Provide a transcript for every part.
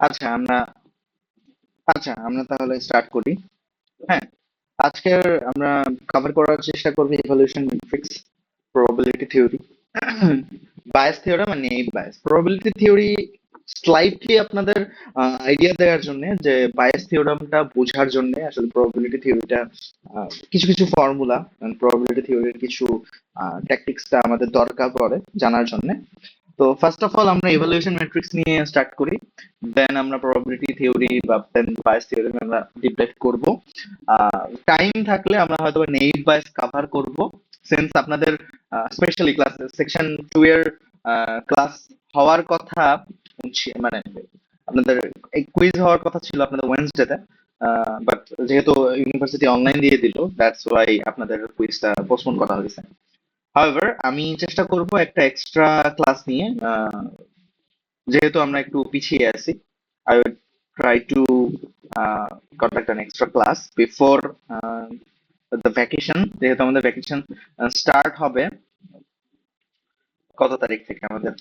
আচ্ছা আমরা আমরা তাহলে স্টার্ট করি। হ্যাঁ, আজকের আমরা কভার করার চেষ্টা করব evaluation matrix, probability theory, Bayes theorem আর naive Bayes. Probability theory slightly আপনাদের আইডিয়া দেওয়ার জন্য, যে বায়াস থিওরেমটা বোঝার জন্য আসলে প্রবাবিলিটি থিওরিটা কিছু কিছু ফর্মুলা, প্রবাবিলিটি থিওরির কিছু ট্যাকটিক্সটা আমাদের দরকার পড়ে জানার জন্য। তো ফার্স্ট অফ অল আমরা ইভালুয়েশন ম্যাট্রিক্স নিয়ে স্টার্ট করি, দেন আমরা প্রবাবিলিটি থিওরি বা দেন বায়াস থিওরি আমরা ডিপ ডাইভ করব। টাইম থাকলে আমরা হয়তো নেইভ বায়াস কভার করব, সিন্স আপনাদের স্পেশালি ক্লাস সেকশন 2 এর ক্লাস হওয়ার কথা, মানে আপনাদের এই কুইজ হওয়ার কথা ছিল আপনাদের ওয়েনসডেতে, বাট যেহেতু ইউনিভার্সিটি অনলাইন দিয়ে দিল, দ্যাটস ওয়াই আপনাদের কুইজটা পোস্টপোন করা হয়েছে। হাউএভার আমি চেষ্টা করব একটা এক্সট্রা ক্লাস নিয়ে, যেহেতু আমরা একটু পিছিয়ে আছি। I will try to conduct an extra class before the vacation, যেহেতু আমাদের ভ্যাকেশন স্টার্ট হবে কত তারিখ থেকে আমাদের।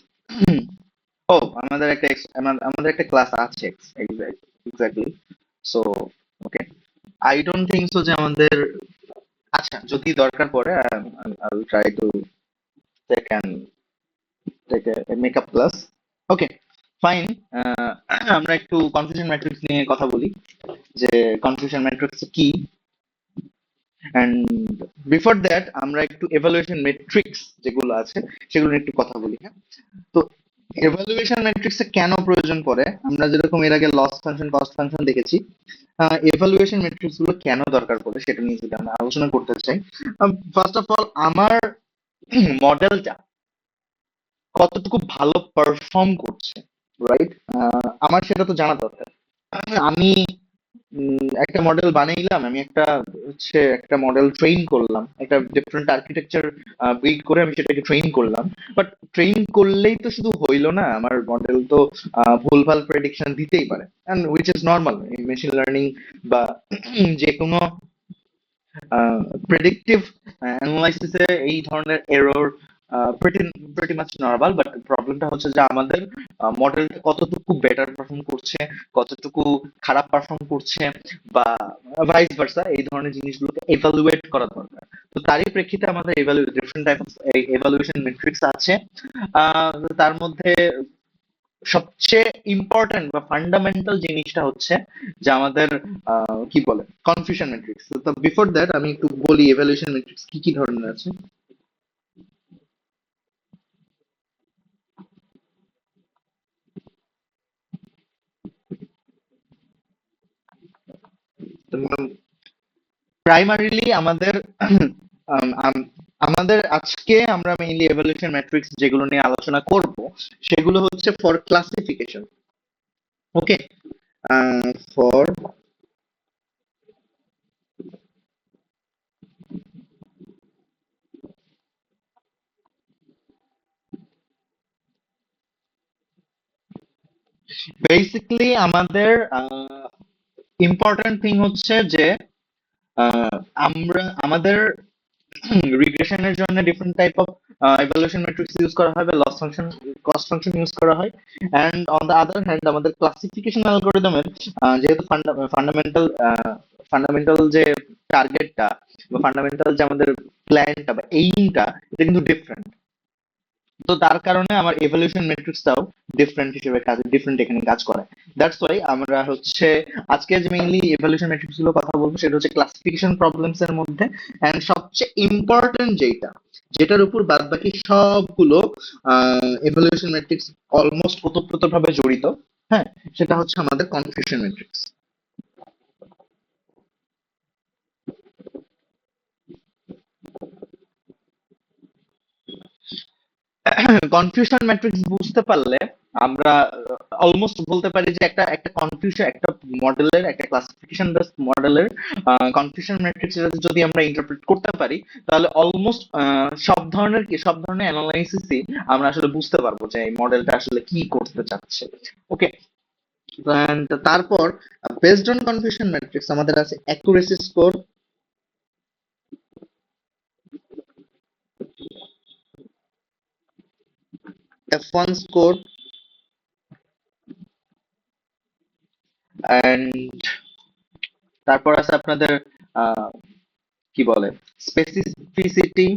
ও, আমাদের একটা আমাদের একটা ক্লাস আছে exactly. So okay, I don't think so যে আমাদের, আচ্ছা যদি দরকার পড়ে I will try to take makeup class. Okay, fine. আমরা একটু কনফিউশন ম্যাট্রিক্স নিয়ে কথা বলি, যে কনফিউশন ম্যাট্রিক্স কি, এন্ড বিফোর দ্যাট আমরা একটু এভালুয়েশন ম্যাট্রিক্স যেগুলো আছে সেগুলো নিয়ে একটু কথা বলি। হ্যাঁ, তো এভালুয়েশন ম্যাট্রিক্সে কেন প্রয়োজন পড়ে, আমরা যেরকম এর আগে লস ফাংশন কস্ট ফাংশন দেখেছি, এভালুয়েশন ম্যাট্রিক্স গুলো কেন দরকার পড়ে সেটা নিয়ে যদি আমরা আলোচনা করতে চাই। ফার্স্ট অফ অল, আমার মডেলটা কতটুকু ভালো পারফর্ম করছে, রাইট? আমার সেটা তো জানা দরকার। আমি একটা মডেল বানাইলাম, আমি একটা মডেল ট্রেন করলাম, একটা ডিফারেন্ট আর্কিটেকচার বিল্ড করে আমি সেটাকে ট্রেন করলাম। বাট ট্রেন করলেই তো শুধু হইলো না, আমার মডেল তো ভুলভাল প্রেডিকশন দিতেই পারে, and which is normal in machine learning বা যে কোনো প্রেডিক্টিভ অ্যানালাইসিসে এই ধরনের error pretty pretty much normal. But প্রবলেমটা হচ্ছে যে আমাদের মডেলটা কতটুকু বেটার পারফর্ম করছে, কতটুকু খারাপ পারফর্ম করছে, বা ভাইস ভার্সা, এই ধরনের জিনিসগুলোকে এভালুয়েট করা দরকার। তো তারই প্রেক্ষিতে আমাদের different type of evaluation metrics ah. আহ, তার মধ্যে সবচেয়ে ইম্পর্টেন্ট বা ফান্ডামেন্টাল জিনিসটা হচ্ছে যে আমাদের কি বলে কনফিউশন ম্যাট্রিক্স। তো বিফোর দ্যাট আমি একটু বলি এভালুয়েশন ম্যাট্রিক্স কি কি ধরনের আছে। প্রাইমারিলি আমাদের আম, আম- আমাদের আজকে আমরা মেইনলি এভালুয়েশন ম্যাট্রিক্স যেগুলো নিয়ে আলোচনা করব সেগুলো হচ্ছে for classification. Okay, for basically আমাদের ইম্পর্টেন্ট থিং হচ্ছে যে আহ, আমরা আমাদের রিগ্রেশনের জন্য different type of evaluation matrix use করা হয় বা loss function cost function use করা হয়। And on the other hand আমাদের ক্লাসিফিকেশন অ্যালগরিদমের যেহেতু ফান্ডামেন্টাল ফান্ডামেন্টাল যে টার্গেটটা বা ফান্ডামেন্টাল যে আমাদের প্ল্যানটা বা এইমটা, এটা কিন্তু ডিফারেন্ট। তো তার কারণে আমার এভলিউশন ম্যাট্রিক্সটাও ডিফারেন্ট এখানে কাজ করে। দ্যাটস ওয়াই আমরা হচ্ছে আজকে যে মেইনলি এভলিউশন ম্যাট্রিক্স গুলো কথা বলবো সেটা হচ্ছে ক্লাসিফিকেশন প্রবলেমস এর মধ্যে। এন্ড সবচেয়ে ইম্পর্টেন্ট যেটার উপর বাদ বাকি সবগুলো এভলিউশন ম্যাট্রিক্স অলমোস্ট ওতপ্রোতভাবে জড়িত, হ্যাঁ, সেটা হচ্ছে আমাদের কনফিউশন ম্যাট্রিক্স। কনফিউশন ম্যাট্রিক্স বুঝতে পারলে আমরা অলমোস্ট বলতে পারি যে একটা একটা কনফিউশন, একটা মডেলের, একটা ক্লাসিফিকেশন বেসড মডেলের কনফিউশন ম্যাট্রিক্স যদি আমরা ইন্টারপ্রেট করতে পারি, তাহলে অলমোস্ট সব ধরনের অ্যানালাইসিসই আমরা আসলে বুঝতে পারবো যে এই মডেলটা আসলে কি করতে চাচ্ছে। ওকে, তারপর বেসড অন কনফিউশন ম্যাট্রিক্স আমাদের আছে accuracy score, F1 score, and তারপর আছে আপনাদের আহ, কি বলে স্পেসিফিসিটি,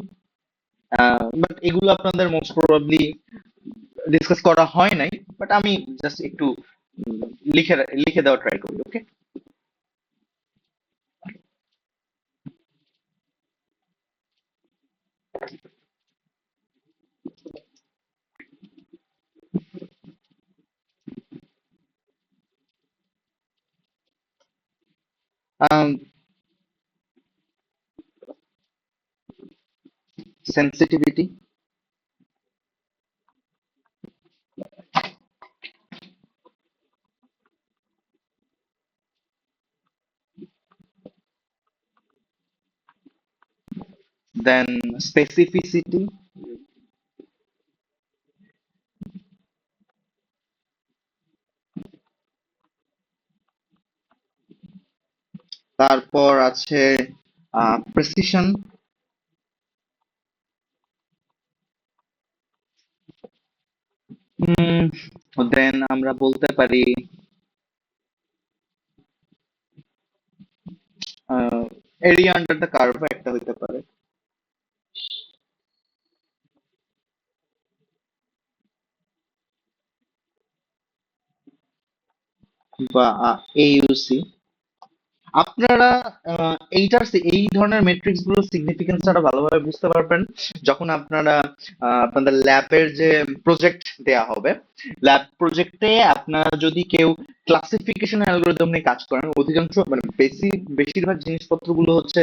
বাট এগুলো আপনাদের মোস্ট প্রবাবলি ডিসকাস করা হয় নাই, বাট আমি জাস্ট একটু উম, লিখে লিখে দেওয়া ট্রাই করি, ওকে। সেন্সিটিভিটি, দেন স্পেসিফিসিটি, তারপর আছে প্রেসিশন, দেন আমরা বলতে পারি এরিয়া আন্ডার দ্য কার্ভ একটা হইতে পারে, বা AUC। আপনারা এই ধরনের মেট্রিক্স গুলোর সিগনিফিকেন্সটা ভালোভাবে বুঝতে পারবেন যখন আপনারা আপনাদের ল্যাবের যে প্রজেক্ট দেয়া হবে, ল্যাব প্রজেক্টে আপনারা যদি কেউ ক্লাসিফিকেশন অ্যালগোরিদম নিয়ে কাজ করেন, অধিকাংশ মানে বেশিরভাগ জিনিসপত্রগুলো হচ্ছে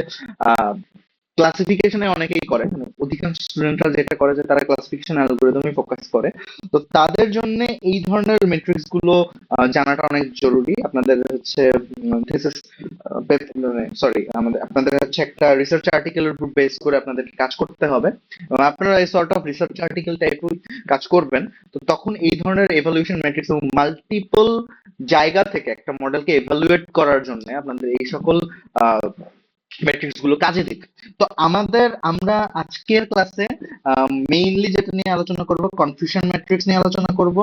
ক্লাসিফিকেশনে অনেকেই করে, মানে অধিকাংশ স্টুডেন্টরা যেটা করে যে তারা ক্লাসিফিকেশন অ্যালগোরিদমে ফোকাস করে। তো তাদের জন্য এই ধরনের মেট্রিক্স গুলো জানাটা অনেক জরুরি। আপনাদের হচ্ছে থিসিস, মানে সরি, আমাদের আপনাদের হচ্ছে একটা রিসার্চ আর্টিকেলের উপর বেস করে আপনাদের কাজ করতে হবে, এবং আপনারা এই সর্ট অফ রিসার্চ আর্টিকেল টাইপের কাজ করবেন। তো তখন এই ধরনের এভালুয়েশন ম্যাট্রিক্স এবং মাল্টিপল জায়গা থেকে একটা মডেলকে এভালুয়েট করার জন্য আপনাদের এই সকল ম্যাট্রিক্স গুলো কাজে দিবে। তো আমরা আজকের ক্লাসে মেইনলি যেটা নিয়ে আলোচনা করব, কনফিউশন ম্যাট্রিক্স নিয়ে আলোচনা করব,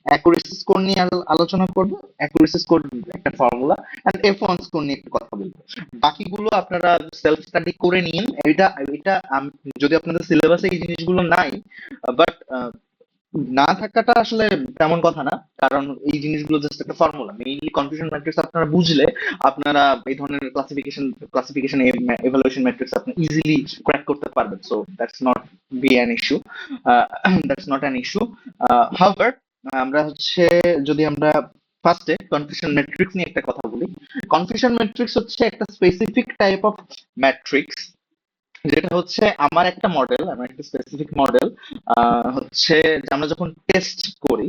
অ্যাকুরেসি স্কোর নিয়ে আলোচনা করব, অ্যাকুরেসি স্কোর একটা ফর্মুলা, এন্ড F1 স্কোর নিয়ে একটু কথা বলবো। বাকিগুলো আপনারা সেলফ স্টাডি করে নিন। এটা এটা যদি আপনাদের সিলেবাসে এই জিনিসগুলো নাই, বাট না থাকাটা আসলে তেমন কথা না, কারণ এই জিনিসগুলো জাস্ট একটা ফর্মুলা। মেইনলি কনফিউশন ম্যাট্রিক্স আপনারা বুঝলে আপনারা এই ধরনের ক্লাসিফিকেশন এভালুয়েশন ম্যাট্রিক্স আপনি ইজিলি ক্র্যাক করতে পারবেন। So that's not be an issue, that's not an issue. However, আমরা হচ্ছে যদি আমরা ফার্স্টে কনফিউশন ম্যাট্রিক্স নিয়ে একটা কথা বলি। কনফিউশন ম্যাট্রিক্স হচ্ছে একটা স্পেসিফিক টাইপ অফ ম্যাট্রিক্স, যেটা হচ্ছে আমার একটা স্পেসিফিক মডেল হচ্ছে যে আমরা যখন টেস্ট করি,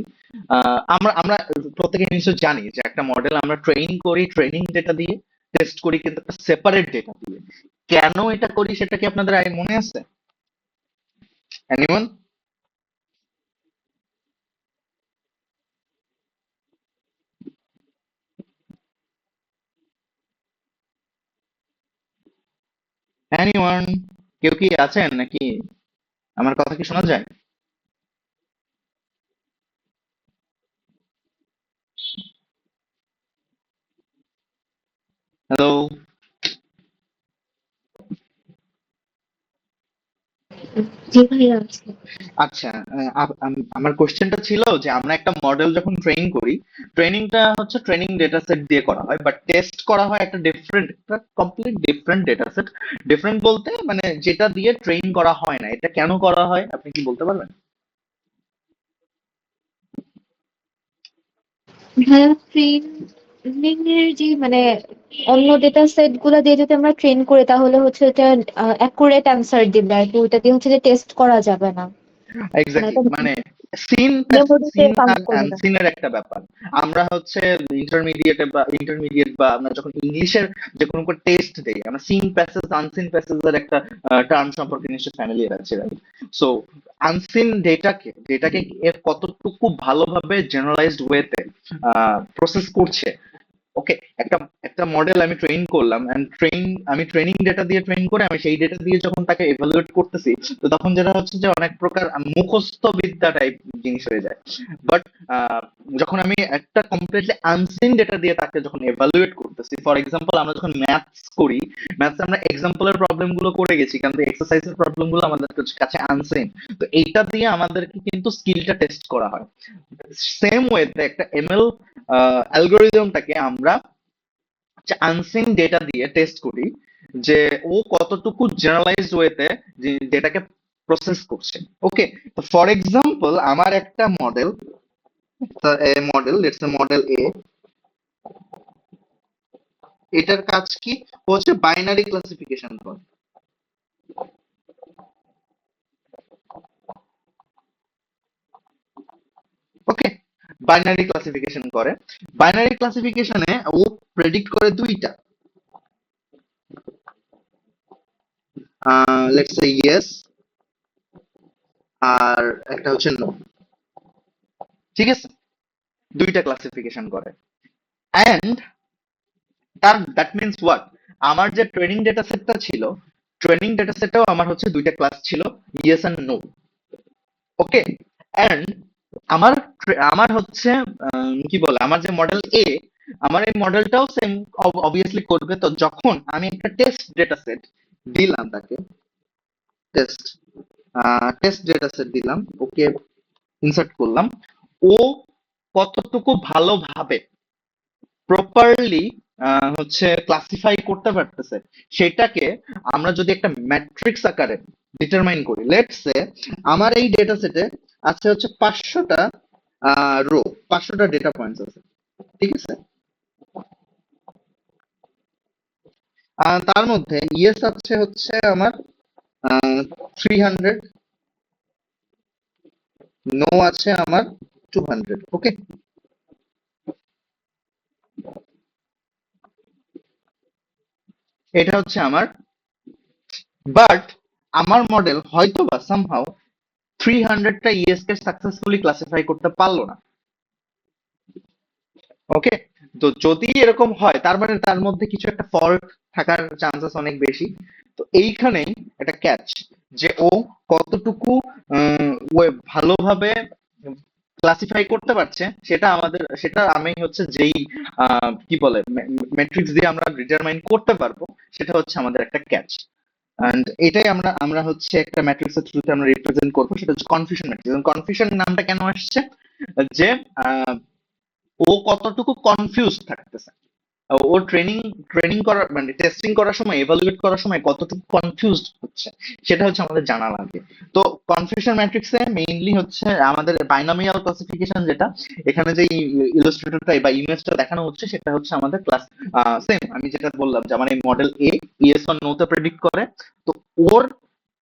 আমরা আমরা প্রত্যেকে নিশ্চয় জানি যে একটা মডেল আমরা ট্রেন করি ট্রেনিং ডেটা দিয়ে, টেস্ট করি কিন্তু একটা সেপারেট ডেটা দিয়ে। কেন এটা করি সেটা কি আপনাদের আগে মনে আছে? এনিওয়ান? এনিওয়ান? কেউ কি আছেন নাকি? আমার কথা কি শোনা যায়? হ্যালো? জি ভাইয়া আছে। আচ্ছা, আমার কোশ্চেনটা ছিল যে আমরা একটা মডেল যখন ট্রেন করি, ট্রেনিংটা হচ্ছে ট্রেনিং ডেটা সেট দিয়ে করা হয়, বাট টেস্ট করা হয় একটা complete different data set. Different বলতে মানে যেটা দিয়ে ট্রেন করা হয় না, এটা কেন করা হয় আপনি কি বলতে পারবেন? ভাইয়া ট্রেনিং এর যে মানে অন্য ডেটা সেট গুলা দিয়ে যদি আমরা ট্রেন করি তাহলে হচ্ছে এটা অ্যাকুরেট অ্যান্সার দিবে আর কি, ওইটা দিয়ে হচ্ছে যে টেস্ট করা যাবে না, মানে এক্স্যাক্টলি, এটা মানে সিন মেমোরিতে সিন কাউন্ট আর করবে না। আনসিনের একটা ব্যাপার। আমরা হচ্ছে ইন্টারমিডিয়েট বা আমরা যখন ইংলিশের যে কোনো টেস্ট দেই, আমরা সিন প্যাসেজ আনসিন প্যাসেজ এর একটা টার্ম সম্পর্কে নিশ্চয়ই ফ্যামিলিয়ার আছে, রাইট? সো আনসিন ডেটাকে এর কতটুকু ভালোভাবে জেনারেলাইজড ওয়েতে প্রসেস করছে, ওকে, একটা একটা মডেল আমি ট্রেন করলাম, এন্ড আমি ট্রেনিং ডেটা দিয়ে ট্রেন করে আমি সেই ডেটা দিয়ে যখন তাকে এভালুয়েট করতেছি, তো তখন যেটা হচ্ছে যে অনেক প্রকার মুখস্থ বিদ্যা টাইপ জিনিস হয়ে যায়। বাট যখন আমি একটা কমপ্লিটলি আনসিন ডেটা দিয়ে তাকে যখন এভালুয়েট করতেছি, ফর এক্সাম্পল আমরা যখন ম্যাথস করি, ম্যাথস আমরা এক্সাম্পলের প্রবলেম গুলো করে গেছি, কিন্তু এক্সারসাইজের প্রবলেম গুলো আমাদের কাছে আনসিন। তো এইটা দিয়ে আমাদেরকে কিন্তু স্কিলটা টেস্ট করা হয়। সেম ওয়েতে একটা এমএল অ্যালগোরিদমটাকে আমরা আনসিন ডেটা দিয়ে টেস্ট করি, যে ও কতটুকু জেনারেলাইজড ওয়েতে ডেটাকে প্রসেস করছে। ওকে, তো ফর এক্সাম্পল আমার একটা মডেল, লেটস সে মডেল এ, এটার কাজ কি? ও হচ্ছে বাইনারি ক্লাসিফিকেশন করে। ওকে, বাইনারি ক্লাসিফিকেশন করে। বাইনারি ক্লাসিফিকেশনে ও প্রেডিক্ট করে দুইটা, লেটস সে ইয়েস, আর একটা হচ্ছে নো। ঠিক আছে, দুইটা ক্লাসিফিকেশন করে। এন্ড দ্যাট মিনস হোয়াট, আমার যে ট্রেনিং ডেটা সেটটা ছিল, ট্রেনিং ডেটা সেটটাও আমার হচ্ছে দুইটা ক্লাস ছিল, yes and no. Okay, and আমার আমার হচ্ছে কি বলে, আমার যে মডেল এ, আমার এই মডেলটাও সেম অবভিয়াসলি করবে। তো যখন আমি একটা টেস্ট ডেটা সেট দিলাম তাকে, টেস্ট টেস্ট ডেটা সেট দিলাম, ওকে ইনসার্ট করলাম, ও কতটুকু ভালোভাবে প্রপারলি হচ্ছে ক্লাসিফাই করতে পারতেছে, সেটাকে আমরা যদি একটা ম্যাট্রিক্স আকারে ডিটারমাইন করি। লেটস সে আমার এই ডেটা সেটে আছে হচ্ছে 500টা রো, 500টা ডেটা পয়েন্টস আছে। ঠিক আছে, তার মধ্যে ইয়েস আছে হচ্ছে আমার 300, নো আছে আমার 200। ওকে, এটা হচ্ছে আমার, বাট আমার মডেল হয়তো বা সামহাও 300টা ইয়েস কে সাকসেসফুলি ক্লাসিফাই করতে পারলো না। ওকে, তো যদি এরকম হয় তার মানে তার মধ্যে কিছু একটা ফল্ট থাকার চান্সেস অনেক বেশি। তো এইখানেই একটা ক্যাচ, যে ও কতটুকু ভালোভাবে ক্লাসিফাই করতে পারছে, সেটা আমি হচ্ছে যেই কি বলে ম্যাট্রিক্স দিয়ে আমরা ডিটারমাইন করতে পারবো, সেটা হচ্ছে আমাদের একটা ক্যাচ। এন্ড এটাই আমরা আমরা হচ্ছে একটা ম্যাট্রিক্স এর থ্রুতে আমরা রিপ্রেজেন্ট করবো, সেটা হচ্ছে কনফিউশন ম্যাট্রিক্স। কনফিউশন নামটা কেন আসছে, যে ও কতটুকু কনফিউজ থাকতেছে, ও ট্রেনিং ট্রেনিং করার মানে টেস্টিং করার সময়, এভালুয়েট করার সময় কতটুকু কনফিউজড হচ্ছে, সেটা হচ্ছে আমাদের জানা লাগে। তো কনফিউশন ম্যাট্রিক্সে মেইনলি হচ্ছে আমাদের বাইনোমিয়াল ক্লাসিফিকেশন, যেটা এখানে যে ইলাস্ট্রেটরটা বা ইমেজটা দেখানো হচ্ছে, সেটা হচ্ছে আমাদের ক্লাস সেম আমি যেটা বললাম, যে আমার এই মডেল এ ইয়েস অর নো তে প্রেডিক্ট করে। তো ওর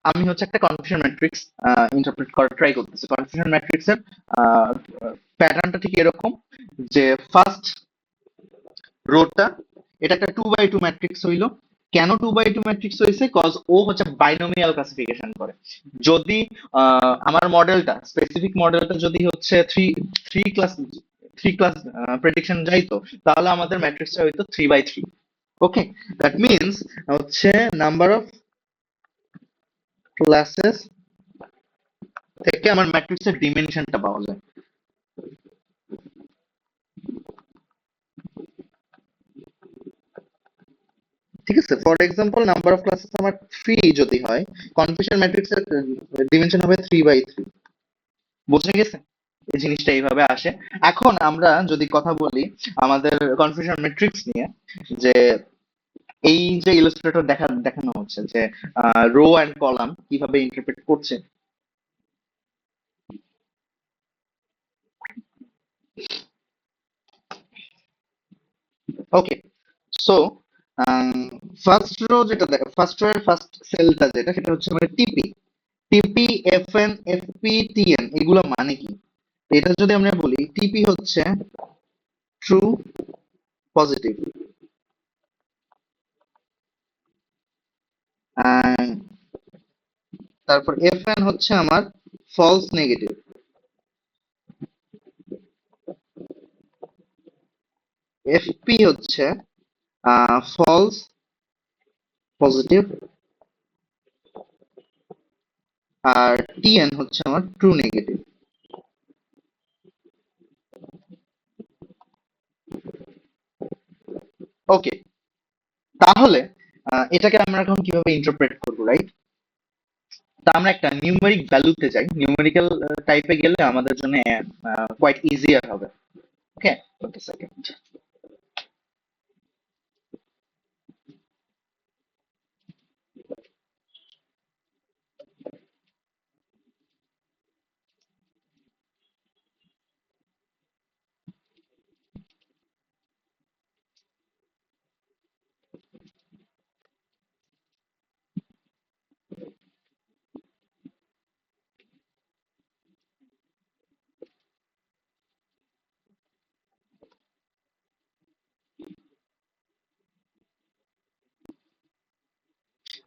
আমি হচ্ছে একটা কনফিউশন ম্যাট্রিক্স ইন্টারপ্রেট করার ট্রাই করতেছি। কনফিউশন ম্যাট্রিক্সের প্যাটার্নটা ঠিক এরকম, যে ফার্স্ট রোটা, এটা একটা 2x2 ম্যাট্রিক্স হইলো। কেন 2x2 ম্যাট্রিক্স হয়েছে? কজ ও হচ্ছে বাইনোমিয়াল ক্লাসিফিকেশন করে। যদি আমার মডেলটা, স্পেসিফিক মডেলটা যদি হচ্ছে three class three class prediction যাইতো, তাহলে আমাদের ম্যাট্রিক্সটা হইতো 3x3। ওকে, দ্যাট মিনস হচ্ছে নাম্বার অফ ক্লাসেস থেকে আমার ম্যাট্রিক্সের ডিমেনশনটা পাওয়া যায়। ঠিক আছে, for example number of classes আমার 3 যদি হয়, কনফিউশন ম্যাট্রিক্সের ডিমেনশন হবে 3x3। বোঝা গেছে? এই জিনিসটা এইভাবে আসে। এখন আমরা যদি কথা বলি আমাদের কনফিউশন ম্যাট্রিক্স নিয়ে, যে এই যে ইলাস্ট্রেটর দেখানো হচ্ছে, যে রো এন্ড কলাম কিভাবে ইন্টারপ্রেট করছে। ওকে, সো ফার্স্ট রো যেটা ফার্স্ট রো এর ফার্স্ট সেলটা যেটা, সেটা হচ্ছে মানে টিপি। টিপি, এফএন, এফপি, টিএন, এগুলো মানে কি? এটা যদি আমরা বলি, টিপি হচ্ছে ট্রু পজিটিভ, তারপর এফএন হচ্ছে আমার ফলস নেগেটিভ, এফপি হচ্ছে ফলস পজিটিভ, আর টিএন হচ্ছে আমার ট্রু নেগেটিভ। ওকে, তাহলে এটাকে আমরা এখন কিভাবে ইন্টারপ্রেট করবো, রাইট? তা আমরা একটা নিউমেরিক ভ্যালুতে যাই, নিউমেরিক্যাল টাইপে গেলে আমাদের জন্য কোয়াইট ইজিয়ার হবে। ওকে, ওকে সেকেন্ড।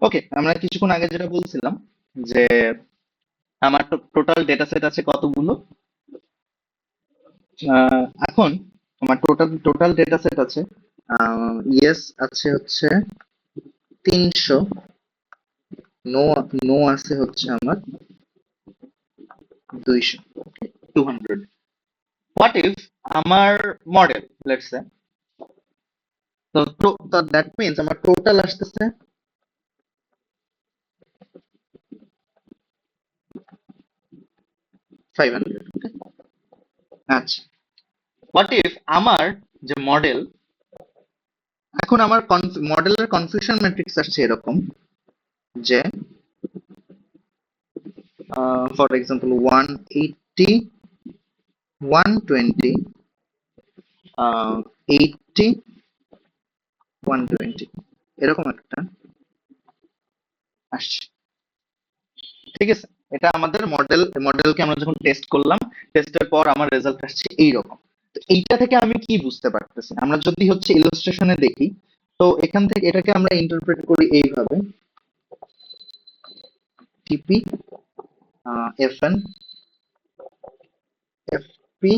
ওকে, আমরা কিছুক্ষণ আগে যেটা বলছিলাম যে আমার টোটাল ডেটা সেট আছে কতগুলো। এখন আমার টোটাল টোটাল ডেটা সেট আছে, ইয়েস আছে হচ্ছে 300, নো নো আছে হচ্ছে আমার 200, 200। হোয়াট ইফ আমার মডেল, লেটস সে, তো দ্যাট মিন্স আমার টোটাল আসতেছে 500। আচ্ছা, হোয়াট ইফ আমার যে মডেল, এখন আমার মডেলের কনফিউশন ম্যাট্রিক্স আসছে এরকম যে ফর এক্সাম্পল 180, 120, 80, 120, এরকম একটা আসছে। ঠিক আছে, এটা আমাদের মডেলকে আমরা যখন টেস্ট করলাম, টেস্টের পর আমার রেজাল্ট আসছে এইরকম। তো এইটা থেকে আমি কি বুঝতে পারতেছি, আমরা যদি হচ্ছে ইলাস্ট্রেশনে দেখি, তো এখান থেকে এটাকে আমরা ইন্টারপ্রেট করি এইভাবে: টিপি, এফএন, এফপি,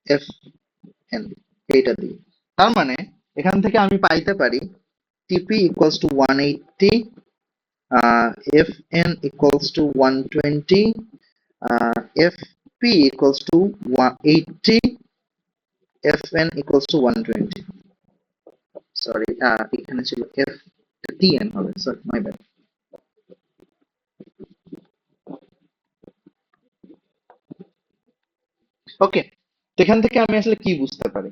এফএন, এইটা দিয়ে। তার মানে এখান থেকে আমি পাইতে পারি টিপি equals to 180, fn equals to 120, fp equals to 180, fn equals to 120। Sorry, এখানে ছিল f, tn হবে, সরি মাই ব্যাড। ওকে, এখান থেকে আমি আসলে কি বুঝতে পারি,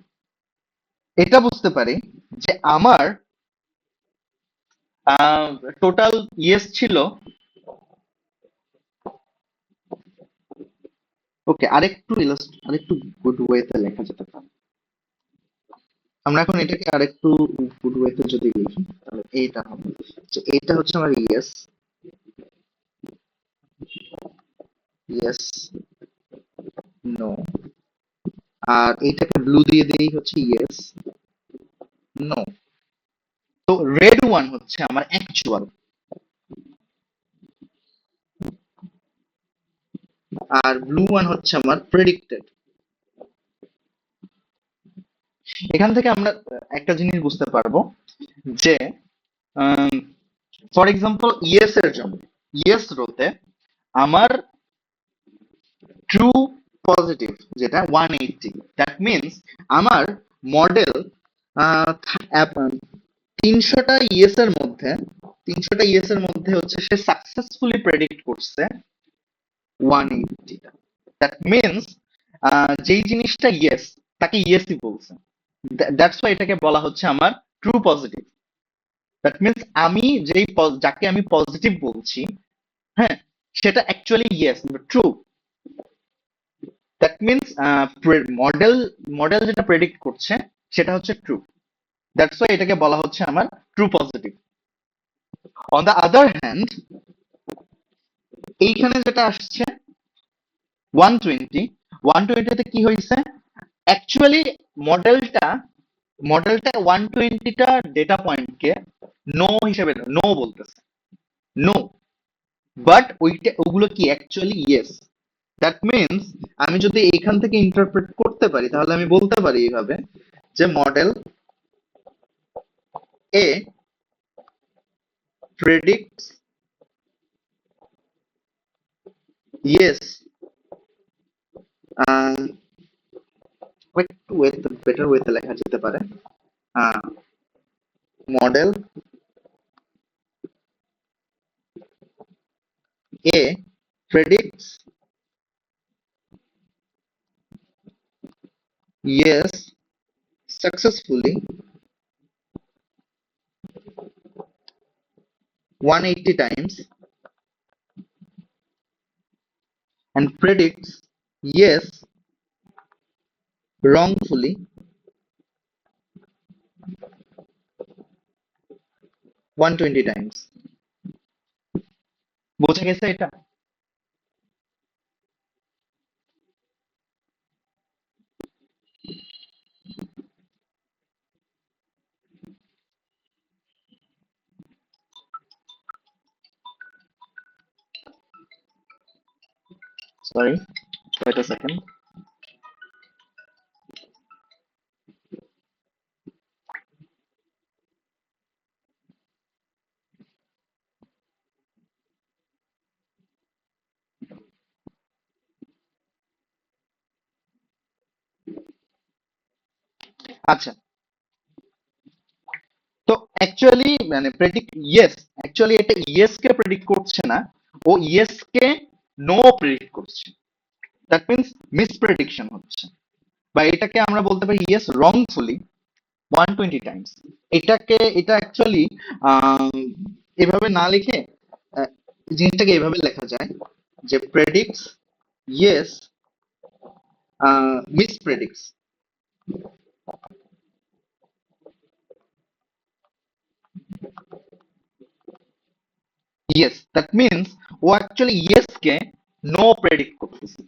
এটা বুঝতে পারি যে আমার টোটাল ইয়েস ছিল। ওকে, আরেকটু গুড ওয়েতে লেখা যেতে পারে। আমরা এখন এটাকে আরেকটু গুড ওয়েতে যদি লিখি, তাহলে এইটা হবে যে এইটা হচ্ছে আমার ইয়েস, ইয়েস, নো, আর এইটাকে ব্লু দিয়ে দেই হচ্ছে ইয়েস, নো। তো রেড ওয়ান হচ্ছে আমার অ্যাকচুয়াল, আর ব্লু ওয়ান হচ্ছে আমার প্রেডিক্টেড। এখান থেকে আমরা একটা জিনিস বুঝতে পারবো যে ফর এক্সাম্পল ইয়েস এর জন্য, ইয়েস রোতে আমার ট্রু পজিটিভ যেটা 180, দ্যাট মিনস আমার মডেল 300টা ইয়েস এর মধ্যে, 300টা ইয়েস এর মধ্যে হচ্ছে সে সাকসেসফুলি প্রেডিক্ট করছে 180টা। দ্যাট মিনস যেই জিনিসটা ইয়েস, তাকে ইয়েসই বলছে। দ্যাটস ওয়াই এটাকে বলা হচ্ছে আমার ট্রু পজিটিভ। দ্যাট মিনস আমি যাকে আমি পজিটিভ বলছি, হ্যাঁ, সেটা actually yes, true. That means model model যেটা প্রেডিক্ট করছে সেটা হচ্ছে ট্রু। দ্যাটস ওয়াই এটাকে বলা হচ্ছে আমার true positive. On the other hand, এইখানে যেটা আসছে 120, 120তে কি হয়েছে, অ্যাকচুয়ালি মডেলটা মডেলটা 120টা ডেটা পয়েন্টকে নো হিসেবে নো বলতেছে, নো, বাট ওগুলো কি অ্যাকচুয়ালি ইয়েস। দ্যাট মিনস আমি যদি এখান থেকে ইন্টারপ্রেট করতে পারি তাহলে আমি বলতে পারি এইভাবে যে মডেল এ প্রেডিক্টস ইয়েস, একটু বেটার ওয়েতে লেখা যেতে পারে, model A predicts yes successfully 180 times and predicts yes wrongfully 120 times. বোঝা গেছে এটা? Sorry, wait a second. আচ্ছা, তো অ্যাকচুয়ালি মানে প্রেডিক্ট ইয়েস, অ্যাকচুয়ালি এটা ইয়েস কে প্রেডিক্ট করছে না, ও ইয়েস কে নো প্রেডিক্ট করছে। দ্যাট মিনস মিসপ্রেডিকশন হচ্ছে, বা এটাকে আমরা বলতে পারি ইয়েস রংফুলি 120 টাইমস। এটা অ্যাকচুয়ালি এভাবে না লিখে আহ, জিনিসটাকে এভাবে লেখা যায় যে predicts yes mispredicts. Yes, that means ও অ্যাকচুয়ালি ইয়েস কে নো প্রেডিক্ট করতেছে,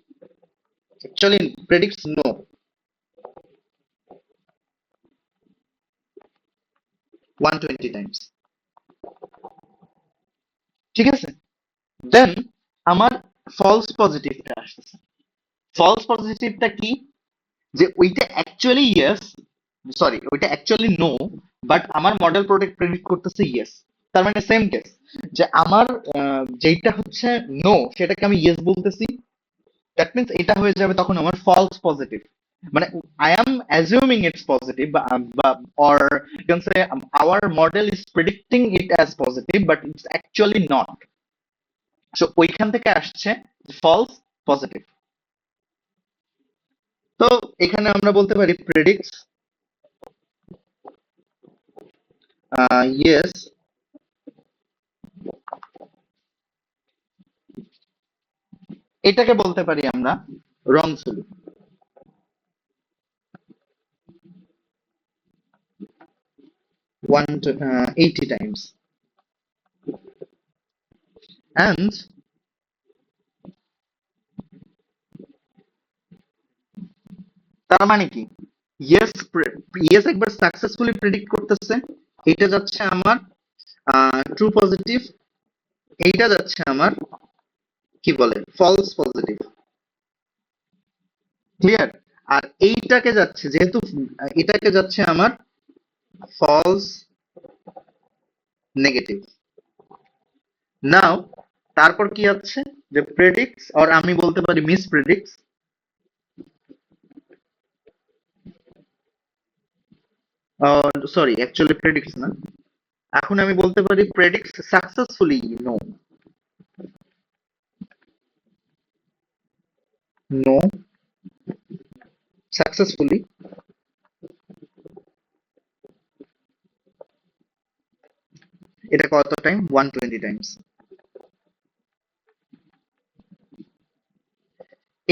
অ্যাকচুয়ালি প্রেডিক্টস নো 120 টাইমস। ঠিক আছে, দেন আমার ফলস পজিটিভটা আসতেছে। ফলস পজিটিভটা কি? যে ওইটা অ্যাকচুয়ালি ইয়েস, সরি ওইটা অ্যাকচুয়ালি নো, বাট আমার মডেল প্রোডাক্ট প্রেডিক্ট করতেছে ইয়েস। তার মানে সেম কেস, যে আমার যেটা হচ্ছে নো সেটাকে আমি ইয়েস বলতেছি, দ্যাট মিনস এটা হয়ে যাবে তখন আমার ফলস পজিটিভ। মানে I am assuming it's positive, বা or you can say our model is predicting it as positive but it's actually not. So ওইখান থেকে আসছে ফলস পজিটিভ। তো এখানে আমরা বলতে পারি প্রেডিক্টস ইয়েস, এটাকে বলতে পারি আমরা wrongfully 180 times, and তার মানে কি ইয়েস, ইয়েস একবার সাকসেসফুলি প্রেডিক্ট করতেছে, এটা যাচ্ছে আমার ট্রু পজিটিভ, এইটা যাচ্ছে আমার কি বলে ফলস পজিটিভ। ক্লিয়ার? আর এইটাকে যাচ্ছে যেহেতু এটাকে যাচ্ছে আমার ফলস নেগেটিভ। নাও তারপর কি আছে, যে প্রেডিক্টস, আর আমি বলতে পারি miss predicts, sorry actually predicts না, এখন আমি বলতে পারি predicts successfully no, no successfully এটা কত টাইম? 120 টাইমস।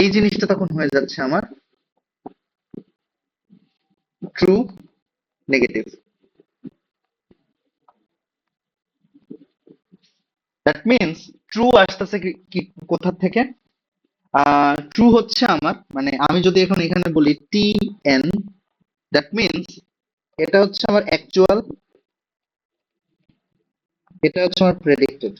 এই জিনিসটা তখন হয়ে যাচ্ছে আমার true negative. That means true আসতেছে কোথা থেকে? ট্রু হচ্ছে আমার, মানে আমি যদি এখন এখানে বলি টি এন, দ্যাট মিনস এটা হচ্ছে আমার অ্যাকচুয়াল, এটা হচ্ছে আমার প্রেডিক্টেড।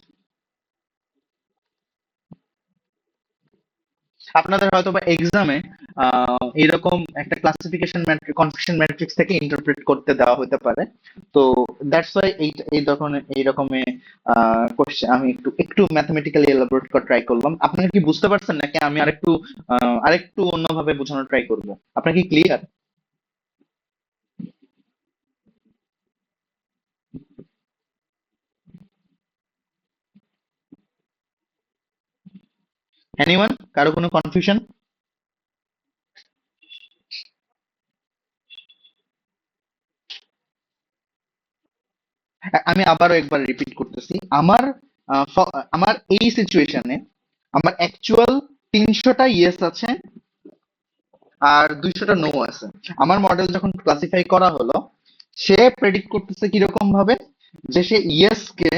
আপনাদের হয়তো বা এক্সামে এরকম একটা ক্লাসিফিকেশন কনফিউশন ম্যাট্রিক্স থেকে ইন্টারপ্রেট করতে দেওয়া হতে পারে। তো দ্যাটস ওয়াই এই ধরনের এই রকমের কোশ্চেন আমি একটু একটু ম্যাথমেটিক্যালি এলাবোরেট করা ট্রাই করলাম। আপনারা কি বুঝতে পারছেন নাকি আমি আরেকটু অন্যভাবে বোঝানোর ট্রাই করব? আপনার কি ক্লিয়ার? এনিওয়ান, কারো কোনো কনফিউশন? আমি আবারও একবার রিপিট করতেছি। আমার এই সিচুয়েশনে আমার অ্যাকচুয়াল 300টা ইয়েস আছে আর 200টা নো আছে। আমার মডেল যখন ক্লাসিফাই করা হলো, সে প্রেডিক্ট করতেছে কিরকম ভাবে, যে সে ইয়েস কে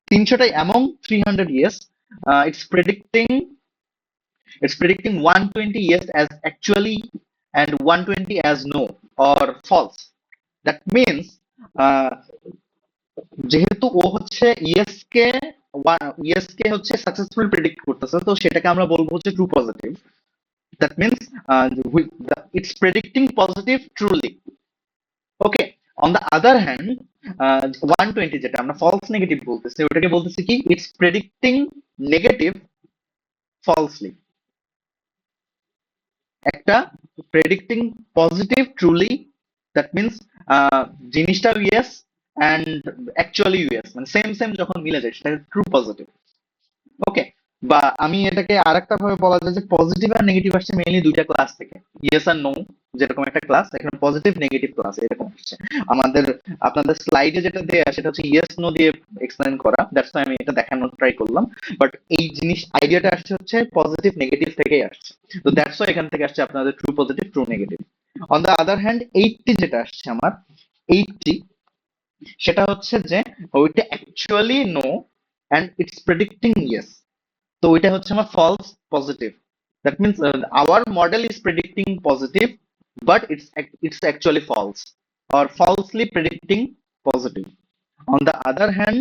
300টাই among 300 yes, it's predicting it's predicting 120 yes as actually and 120 as no or false. That means যেহেতু ও হচ্ছে ইয়েস কে হচ্ছে সাকসেসফুল প্রেডিক্ট করতেছে, তো সেটাকে আমরা বলবো হচ্ছে true positive. That means it's predicting positive truly. Okay, on the other hand 120 যেটা আমরা ফলস নেগেটিভ বলতেছি, ওটাকে বলতেছি কি ইটস প্রেডিক্টিং নেগেটিভ ফলসলি। একটা predicting positive truly, that means জিনিসটা ইয়েস অ্যান্ড অ্যাকচুয়ালি ইয়েস, মানে সেম সেম যখন মিলে যায় সেটা ট্রু পজিটিভ। ওকে, বা আমি এটাকে আরেকটা ভাবে বলা যায় যে পজিটিভ আর নেগেটিভ আসছে মেইনলি দুইটা ক্লাস থেকে। ইয়েস আর নো যেরকম একটা ক্লাস, এখানে পজিটিভ নেগেটিভ ক্লাস এরকম আসছে। আমাদের আপনাদের স্লাইডে যেটা দেয়া সেটা হচ্ছে ইয়েস নো দিয়ে এক্সপ্লেন করা, দ্যাটস আমি এটা দেখানোর ট্রাই করলাম। বাট এই জিনিস আইডিয়াটা আসছে হচ্ছে পজিটিভ নেগেটিভ থেকেই আসছে। তো দ্যাটস এখান থেকে আসছে আপনাদের true positive true negative. On the other hand 80 যেটা আসছে আমার, 80 সেটা হচ্ছে যে ওইটা actually no and it's predicting yes. তো ওইটা হচ্ছে আমার false positive. That means our model is predicting positive but it's actually false or falsely predicting positive. On the other hand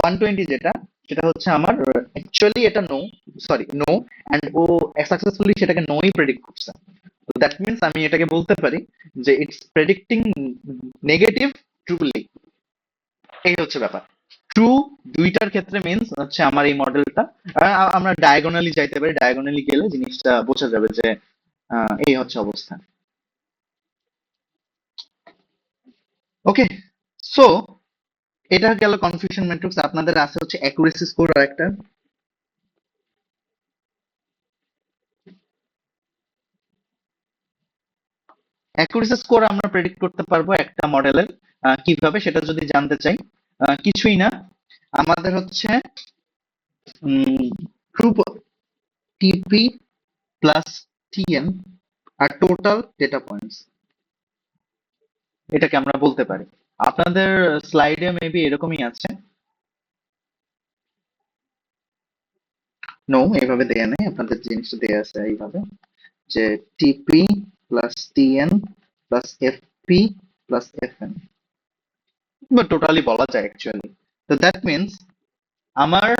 120 যেটা, সেটা হচ্ছে আমার অ্যাকচুয়ালি এটা নো, সরি নো, অ্যান্ড ও সাকসেসফুলি সেটাকে নোই প্রেডিক্ট করছে। তো দ্যাট মিনস আমি এটাকে বলতে পারি যে ইটস প্রেডিক্টিং নেগেটিভ ট্রুলি। এই হচ্ছে ব্যাপার। ট্রু দুইটার ক্ষেত্রে মিন্স হচ্ছে আমার এই মডেলটা। আমরা ডায়াগোনালি যাইতে পারি, ডায়াগোনালি গেলে জিনিসটা বোঝা যাবে যে এই হচ্ছে অবস্থা। ওকে, সো এটা গেল কনফিউশন ম্যাট্রিক্স। আপনাদের আছে হচ্ছে অ্যাকুরেসি স্কোর আর একটা। অ্যাকুরেসি স্কোর আমরা প্রেডিক্ট করতে পারবো একটা মডেলের কিভাবে, সেটা যদি জানতে চাই, কিছুই না, আমাদের হচ্ছে ট্রু টিপি প্লাস টিএন আর টোটাল ডেটা পয়েন্টস, এটাকে আমরা বলতে পারি। আপনাদের স্লাইডে মেবি এরকমই আছে। নো, এইভাবে দেয়া নেই, আপনাদের জিনিসটা দেয়া আছে এইভাবে যে TP plus TN plus FP plus FN, বা টোটালি বলা যায় অ্যাকচুয়ালি। তো দ্যাট মিনস আমার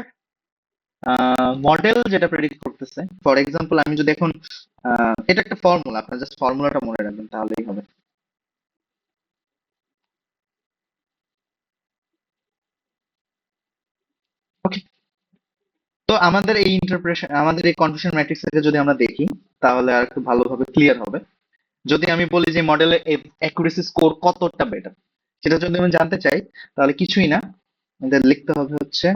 মডেল যেটা প্রেডিক্ট করতেছে, ফর এক্সাম্পল আমি যদি এখন এটা একটা ফর্মুলা, আপনার জাস্ট ফর্মুলাটা মনে রাখবেন তাহলেই হবে। ওকে, তো আমাদের এই কনফিউশন ম্যাট্রিক্সটাকে যদি আমরা দেখি তাহলে আর একটু ভালোভাবে ক্লিয়ার হবে। যদি আমি বলি যে মডেলের অ্যাকুরেসি স্কোর কতটা বেটার, সেটা যদি আমি জানতে চাই তাহলে কিছুই না, আমাদের লিখতে হবে হচ্ছে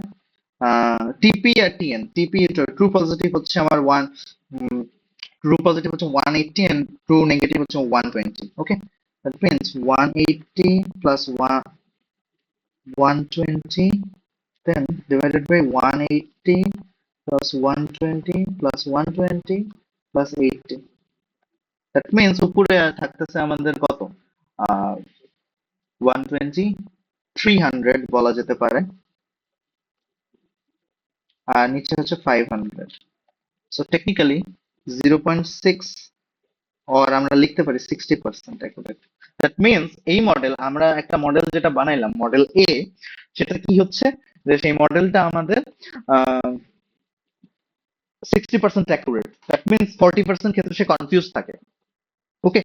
টিপি আর টিএন। টিপি ট্রু পজিটিভ হচ্ছে আমার ট্রু পজিটিভ হচ্ছে 180 এন্ড ট্রু নেগেটিভ হচ্ছে 120। Okay, that means 180 plus 120 then divided by 180 plus 120 plus 120 plus 80. That means উপরে থাকতেছে আমাদের কত, 120, 300 বলা যেতে পারে, আর নিচে হচ্ছে 500। সো টেকনিক্যালি 0.6 or আমরা লিখতে পারি 60% অ্যাকুরেট। দ্যাট মিনস এই মডেল, আমরা একটা মডেল যেটা বানাইলাম মডেল এ, সেটা কি হচ্ছে যে সেই মডেলটা আমাদের 60% অ্যাকুরেট, দ্যাট মিনস 40% ক্ষেত্রে সে কনফিউজ থাকে। ওকে,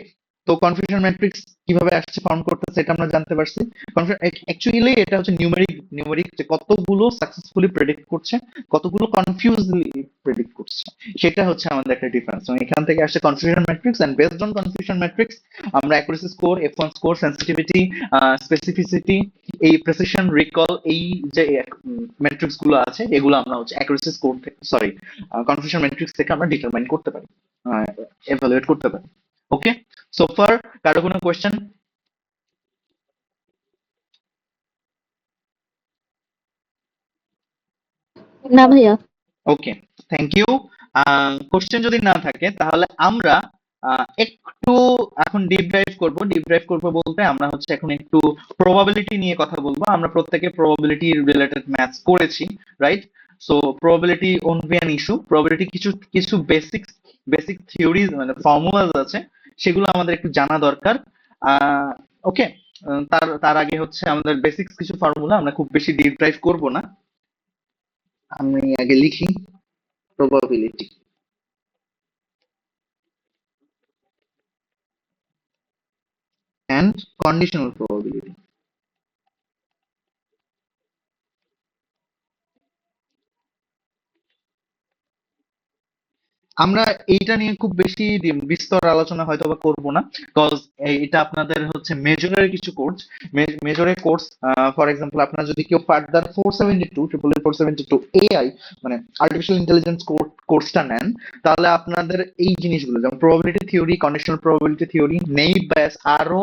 তো কনফিউশন ম্যাট্রিক্স কিভাবে আসছে ফাউন্ড করতেছে এটা আমরা জানতে পারছি। অ্যাকচুয়ালি এটা হচ্ছে নিউমেরিক যে কতগুলো সাকসেসফুলি প্রেডিক্ট করছে, কতগুলো কনফিউজলি প্রেডিক্ট করছে, সেটা হচ্ছে আমাদের একটা ডিফারেন্স। এবং এখান থেকে আসছে confusion matrix, and based on confusion matrix আমরা accuracy score, F1 score, sensitivity, specificity, এই প্রেসিশন, রিকল, এই যে ম্যাট্রিক্স গুলো আছে এগুলো আমরা হচ্ছে অ্যাকুরেসি স্কোর থেকে, সরি, কনফিউশন ম্যাট্রিক্স থেকে আমরা ডিটারমাইন করতে পারি, এভালুয়েট করতে পারি। ওকে, সো ফার কারো কোনো কোয়েশ্চেন? না ভাইয়া। ওকে, থ্যাংক ইউ। কোশ্চেন যদি না থাকে তাহলে আমরা একটু এখন ডিপ ড্রাইভ করব বলতে আমরা হচ্ছে এখন একটু প্রবাবিলিটি নিয়ে কথা বলবো। আমরা প্রত্যেকে প্রবাবিলিটি রিলেটেড ম্যাথস করেছি, right? So probability won't be an issue. Probability কিছু কিছু বেসিক থিওরিজ মানে ফর্মুলাজ আছে, সেগুলো আমাদের একটু জানা দরকার। ওকে, তার তার আগে হচ্ছে আমাদের বেসিক্স কিছু ফর্মুলা, আমরা খুব বেশি ডিপ ড্রাইভ করব না। আমি আগে লিখি probability and conditional probability. আমরা এইটা নিয়ে খুব বেশি বিস্তর আলোচনা হয়তো বা করবো না, বিকজ এটা আপনাদের হচ্ছে মেজরের কিছু কোর্স, মেজরের কোর্স। ফর এক্সাম্পল আপনারা যদি কেউ ফার্দার 472 472 এআই মানে আর্টিফিশিয়াল ইন্টেলিজেন্স কোর্সটা নেন, তাহলে আপনাদের এই জিনিসগুলো যেমন probability theory, conditional probability theory, naive bias, আরো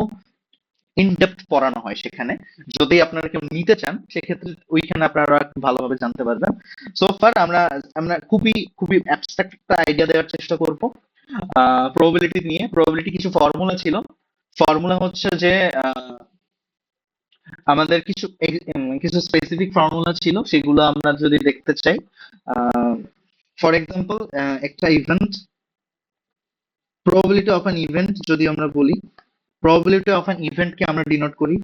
ইন ডেপথ পড়ানো হয় সেখানে। যদি আপনারা কেউ নিতে চান সেক্ষেত্রে ওইখানে আপনারা ভালোভাবে জানতে পারবেন। সো ফার আমরা আমরা খুবই খুবই অ্যাবস্ট্রাক্ট একটা আইডিয়া দেওয়ার চেষ্টা করব প্রবাবিলিটি নিয়ে। প্রবাবিলিটি কিছু ফর্মুলা ছিল, ফর্মুলা হচ্ছে যে আমাদের কিছু কিছু স্পেসিফিক ফর্মুলা ছিল, সেগুলো আমরা যদি দেখতে চাই, ফর এক্সাম্পল একটা event, probability of an event যদি আমরা বলি, প্রবাবিলিটি অফ অ্যান ইভেন্টকে আমরা ডিনোট করি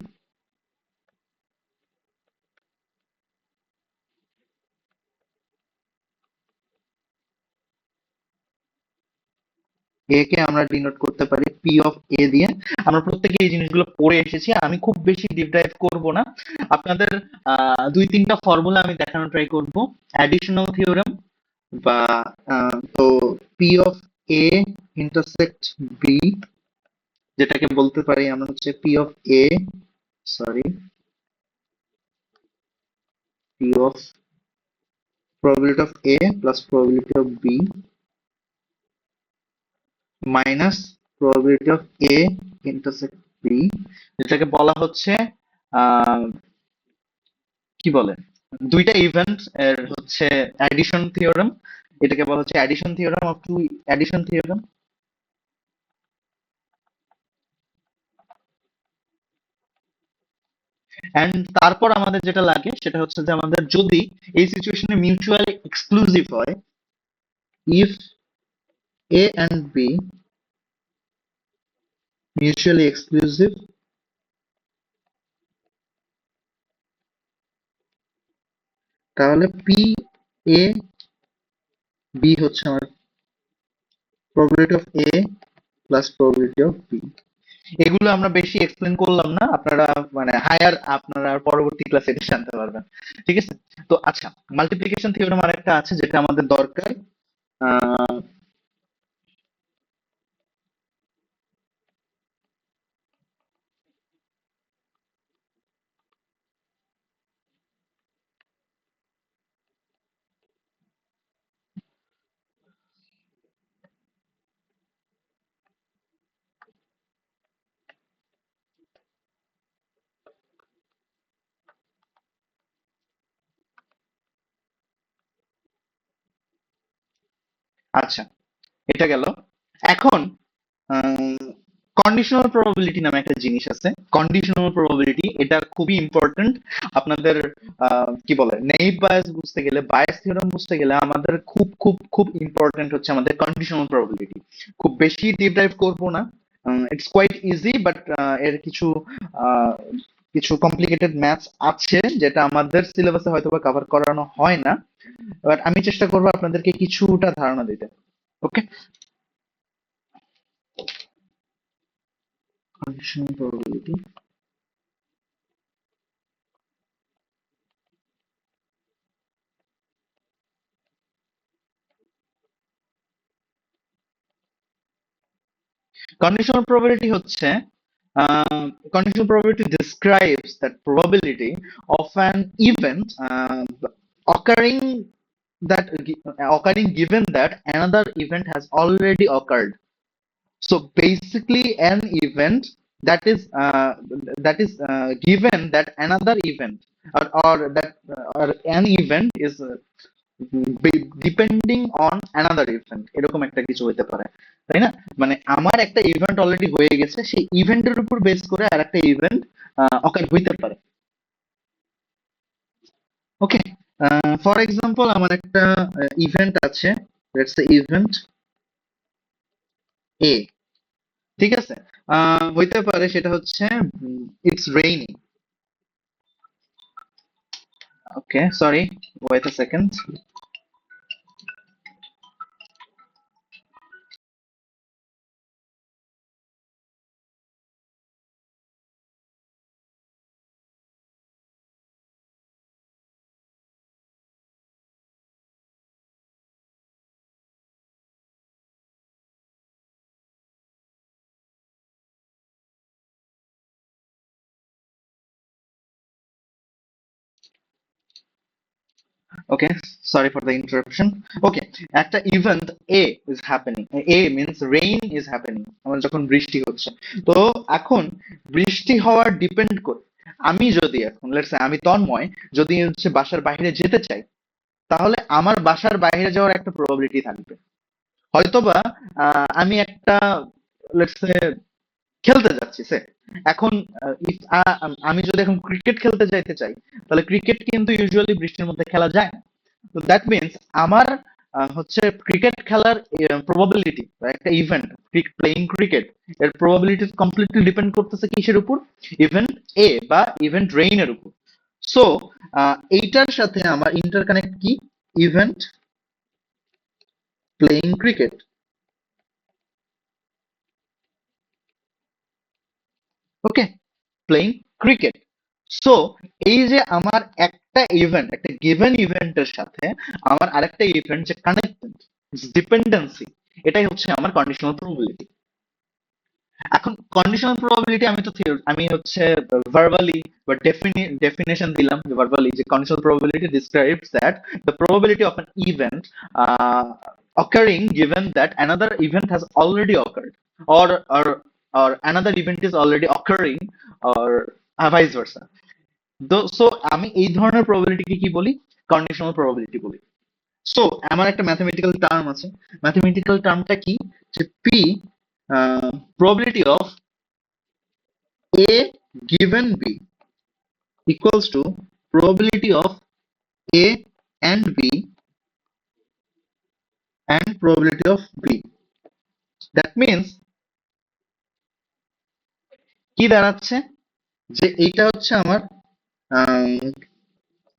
এ কে আমরা ডিনোট করতে পারি পি অফ এ দিয়ে। আমরা প্রত্যেকে এই জিনিসগুলো পড়ে এসেছি, আমি খুব বেশি ডিপ ড্রাইভ করব না। আপনাদের দুই তিনটা ফর্মুলা আমি দেখানোর ট্রাই করব। অ্যাডিশনাল থিওরেম বা তো P of A intersect B, যেটাকে বলতে পারি আমরা হচ্ছে P of A, sorry, P of probability of a plus probability of b minus probability of a intersect b, যেটাকে বলা হচ্ছে আহ কি বলে, দুইটা ইভেন্ট এর হচ্ছে অ্যাডিশন থিওরেম, এটাকে বলা হচ্ছে addition theorem of two addition theorem. And তারপর আমাদের যেটা লাগে সেটা হচ্ছে যে আমাদের যদি এই সিচুয়েশনে মিউচুয়ালি এক্সক্লুসিভ হয়, if a and b mutually exclusive, তাহলে পি এ বি হচ্ছে আমার probability of a plus probability of b। এগুলো আমরা বেশি এক্সপ্লেন করলাম না, আপনারা মানে হায়ার আপনারা পরবর্তী ক্লাসে এটা জানতে পারবেন, ঠিক আছে? তো আচ্ছা, মাল্টিপ্লিকেশন থিওরেম আরেকটা আছে যেটা আমাদের দরকার। আহ, আচ্ছা, এটা গেল। এখন কন্ডিশনাল প্রবাবিলিটি নামে একটা জিনিস আছে। কন্ডিশনাল প্রবাবিলিটি এটা খুবই ইম্পর্টেন্ট আপনাদের। কি বলে, নেইভ বায়াস বুঝতে গেলে, বায়াস থিওরেম বুঝতে গেলে আমাদের খুব খুব খুব ইম্পর্টেন্ট হচ্ছে আমাদের কন্ডিশনাল প্রবাবিলিটি। খুব বেশি ডিপ ডাইভ করবো না, ইটস কোয়াইট ইজি, বাট এর কিছু আহ, কিছু কমপ্লিকেটেড ম্যাথস আছে যেটা আমাদের সিলেবাসে হয়তো বা কভার করানো হয় না। এবার আমি চেষ্টা করবো আপনাদেরকে কিছুটা ধারণা দিতে। ওকে, কন্ডিশনাল প্রবাবিলিটি। Conditional probability হচ্ছে conditional probability describes that probability of an event occurring occurring given that another event has already occurred. So basically, an event that is given that another event, or an event is depending on another event, এরকম একটা কিছু হতে পারে, তাই না? মানে আমার একটা ইভেন্ট অলরেডি হয়ে গেছে, সেই ইভেন্টের উপর বেস করে আর একটা ইভেন্ট অকার হইতে পারে। ওকে, ফর এক্সাম্পল আমার একটা ইভেন্ট আছে, লেটস সে ইভেন্ট এ, ঠিক আছে? হইতে পারে সেটা হচ্ছে it's rainy. Okay, sorry, wait a second. Okay, sorry for the interruption. Okay, একটা event A is happening, A means rain is happening, আমার যখন বৃষ্টি হচ্ছে। তো এখন বৃষ্টি হওয়ার ডিপেন্ড করে, আমি যদি এখন লেটস আমি তন্ময় যদি হচ্ছে বাসার বাইরে যেতে চাই, তাহলে আমার বাসার বাইরে যাওয়ার একটা প্রবাবিলিটি থাকবে। হয়তোবা আমি একটা লেটস খেলতে যাচ্ছি সে, এখন আমি যদি এখন ক্রিকেট খেলতে যাইতে চাই, তাহলে ক্রিকেট কিন্তু ইউজুয়ালি বৃষ্টির মধ্যে খেলা যায় না। তো দ্যাট মিনস আমার হচ্ছে ক্রিকেট খেলার প্রবাবিলিটি, একটা ইভেন্ট প্লেইং ক্রিকেট, এর প্রবাবিলিটি কমপ্লিটলি ডিপেন্ড করতেছে কিসের উপর? ইভেন্ট এ বা ইভেন্ট রেইনের উপর। সো এইটার সাথে আমার ইন্টারকানেক্ট কি? Event playing cricket. Okay, playing cricket. So এই যে আমার একটা ইভেন্ট, একটা গিভেন ইভেন্টের সাথে আমার আরেকটা ইভেন্ট যে কানেক্টেড, ডিপেন্ডেন্সি, এটাই হচ্ছে আমার কন্ডিশনাল প্রবাবিলিটি। এখন কন্ডিশনাল প্রবাবিলিটি আমি তো আমি হচ্ছে ভার্বালি বা ডেফিনেশন দিলাম যে ভার্বালি, যে conditional probability describes that the probability of an event occurring given that another event has already occurred, or or or another event is already occurring, or vice versa. So আমি এই ধরনের প্রবাবিলিটিকে কি বলি? Conditional probability বলি। So আমার একটা mathematical term আছে, mathematical টার্মটা কি? যে P, probability of A given B equals to probability of A and B and probability of B. That means কি দাঁড়াচ্ছে? যে এইটা হচ্ছে আমার আহ,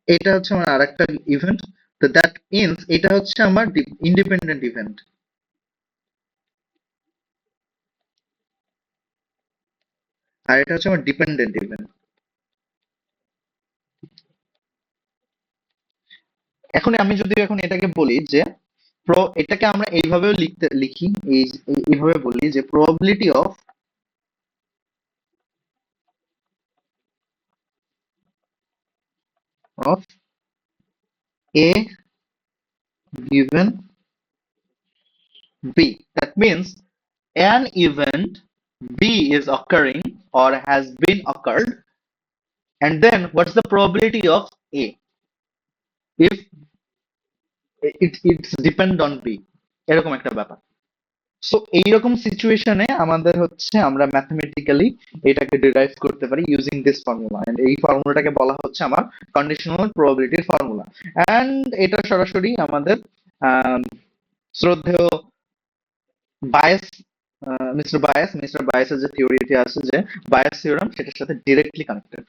এটা হচ্ছে আমার আরেকটা ইভেন্ট। তো দ্যাট মিনস এটা হচ্ছে আমার ইন্ডিপেন্ডেন্ট ইভেন্ট, আর এটা হচ্ছে আমার ডিপেন্ডেন্ট ইভেন্ট। এখন আমি যদি এখন এটাকে বলি যে এটাকে আমরা এইভাবেও লিখি, এইভাবে বলি যে probability of A given B. That means an event B is occurring or has been occurred, and then what's the probability of A if it's depend on B, এরকম একটা ব্যাপার। সো এইরকম সিচুয়েশনে আমাদের হচ্ছে আমরা ম্যাথমেটিক্যালি এটাকে ডিরাইভ করতে পারি ইউজিং দিস ফর্মুলা, এন্ড এই ফর্মুলাটাকে বলা হচ্ছে আমার কন্ডিশনাল প্রবাবিলিটির ফর্মুলা। এন্ড এটা সরাসরি আমাদের আহ, শ্রদ্ধেয় বায়াস, মিস্টার বায়াসের যে থিওরিটি আছে, যে বায়াস থিওরাম, সেটার সাথে ডিরেক্টলি কানেক্টেড।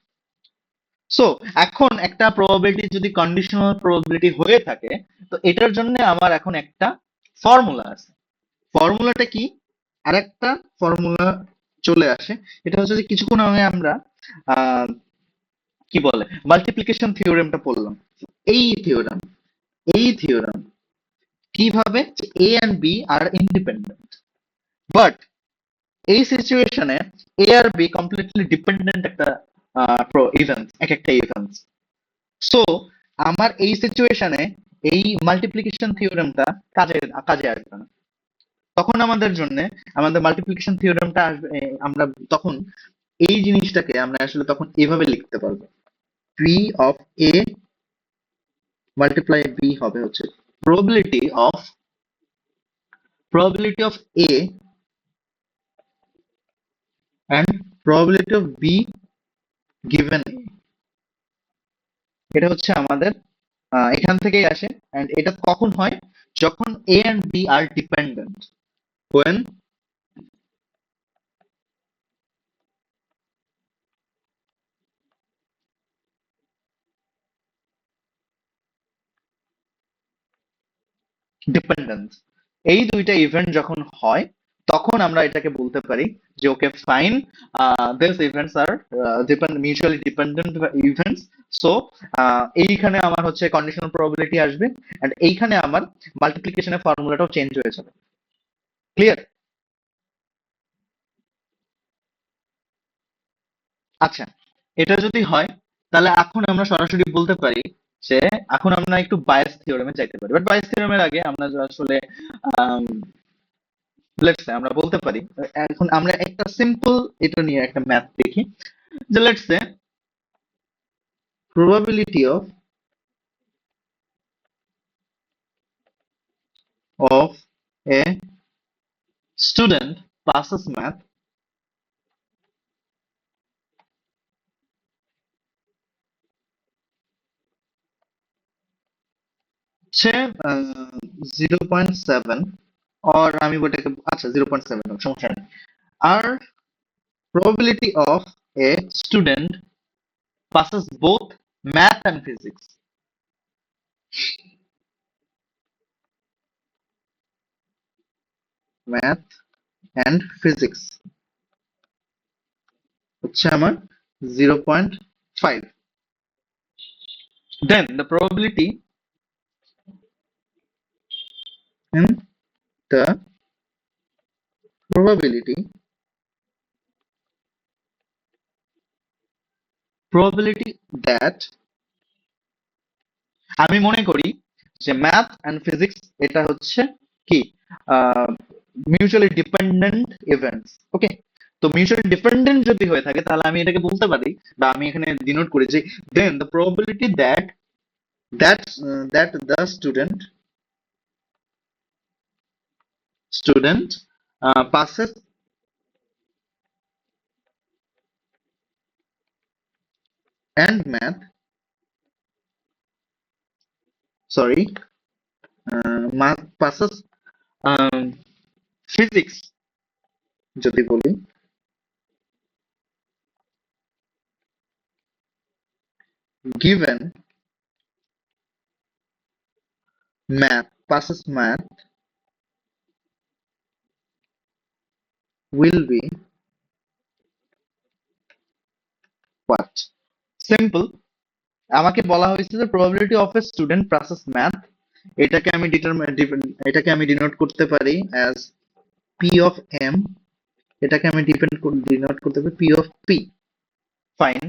সো এখন একটা প্রবাবিলিটি যদি কন্ডিশনাল প্রবাবিলিটি হয়ে থাকে, তো এটার জন্য আমার এখন একটা ফর্মুলা আছে। ফর্মুলাটা কি? আরেকটা ফর্মুলা চলে আসে। এটা হচ্ছে যে কিছুক্ষণ আগে আমরা আহ, কি বলে মাল্টিপ্লিকেশন থিওরেমটা পড়লাম। এই থিওরেম এই থিওরেম কিভাবে A and B are independent, but এই সিচুয়েশনে এ আর বি কমপ্লিটলি ডিপেন্ডেন্ট একটা ইভেন্ট, এক একটা ইভেন্ট। সো আমার এই সিচুয়েশনে এই মাল্টিপ্লিকেশন থিওরেমটা কাজে কাজে আসবে না। তখন আমাদের জন্য আমাদের মাল্টিপ্লিকেশন থিওরেমটা আসবে আমরা তখন এই জিনিসটাকে আমরা আসলে তখন এভাবে লিখতে পারবো, P of A multiply B হবে হচ্ছে probability of probability of a and probability of b given a। এটা হচ্ছে আমাদের এখান থেকেই আসে। and এটা কখন হয়? যখন a and b are dependent, when dependence, এই দুইটা ইভেন্ট যখন হয় তখন আমরা এটাকে বলতে পারি যে okay fine, this events are mutually dependent events. So এইখানে আমার হচ্ছে কন্ডিশনাল প্রবাবিলিটি আসবে, এন্ড এইখানে আমার মাল্টিপ্লিকেশনের ফর্মুলাটাও চেঞ্জ হয়ে যাবে। ক্লিয়ার? আচ্ছা, এটা যদি হয় তাহলে এখন আমরা সরাসরি বলতে পারি যে এখন আমরা একটু বায়াস থিওরেমে যাইতে পারি। বাট বায়াস থিওরেমের আগে আমরা যে আসলে লেটস সে আমরা বলতে পারি, এখন আমরা একটা সিম্পল এটা নিয়ে একটা ম্যাথ দেখি, যে let's say probability of a student passes math say 0.7, or আমি ওটাকে আচ্ছা 0.7 সমস্যা নেই। আর probability of a student passes both math and physics, math and physics হচ্ছে আমার 0.5। then the probability in the probability probability that আমি মনে করি যে ম্যাথ এন্ড ফিজিক্স এটা হচ্ছে কি মিউচুয়ালি ডিপেন্ডেন্ট ইভেন্টস। ওকে, তো মিউচুয়ালি ডিপেন্ডেন্ট যদি হয়ে থাকে তাহলে আমি এটাকে বলতে পারি, বা আমি এখানে ডিনোট করি যে then the probability that that that the student passes and math, sorry, math passes physics যদি বলি, given math passes math will be what? Simple, আমাকে বলা হয়েছে যে probability of a student passes math, এটাকে আমি ডিনোট করতে পারি as p of m, এটাকে আমি ডিনোট করতে পারি p of p। Fine,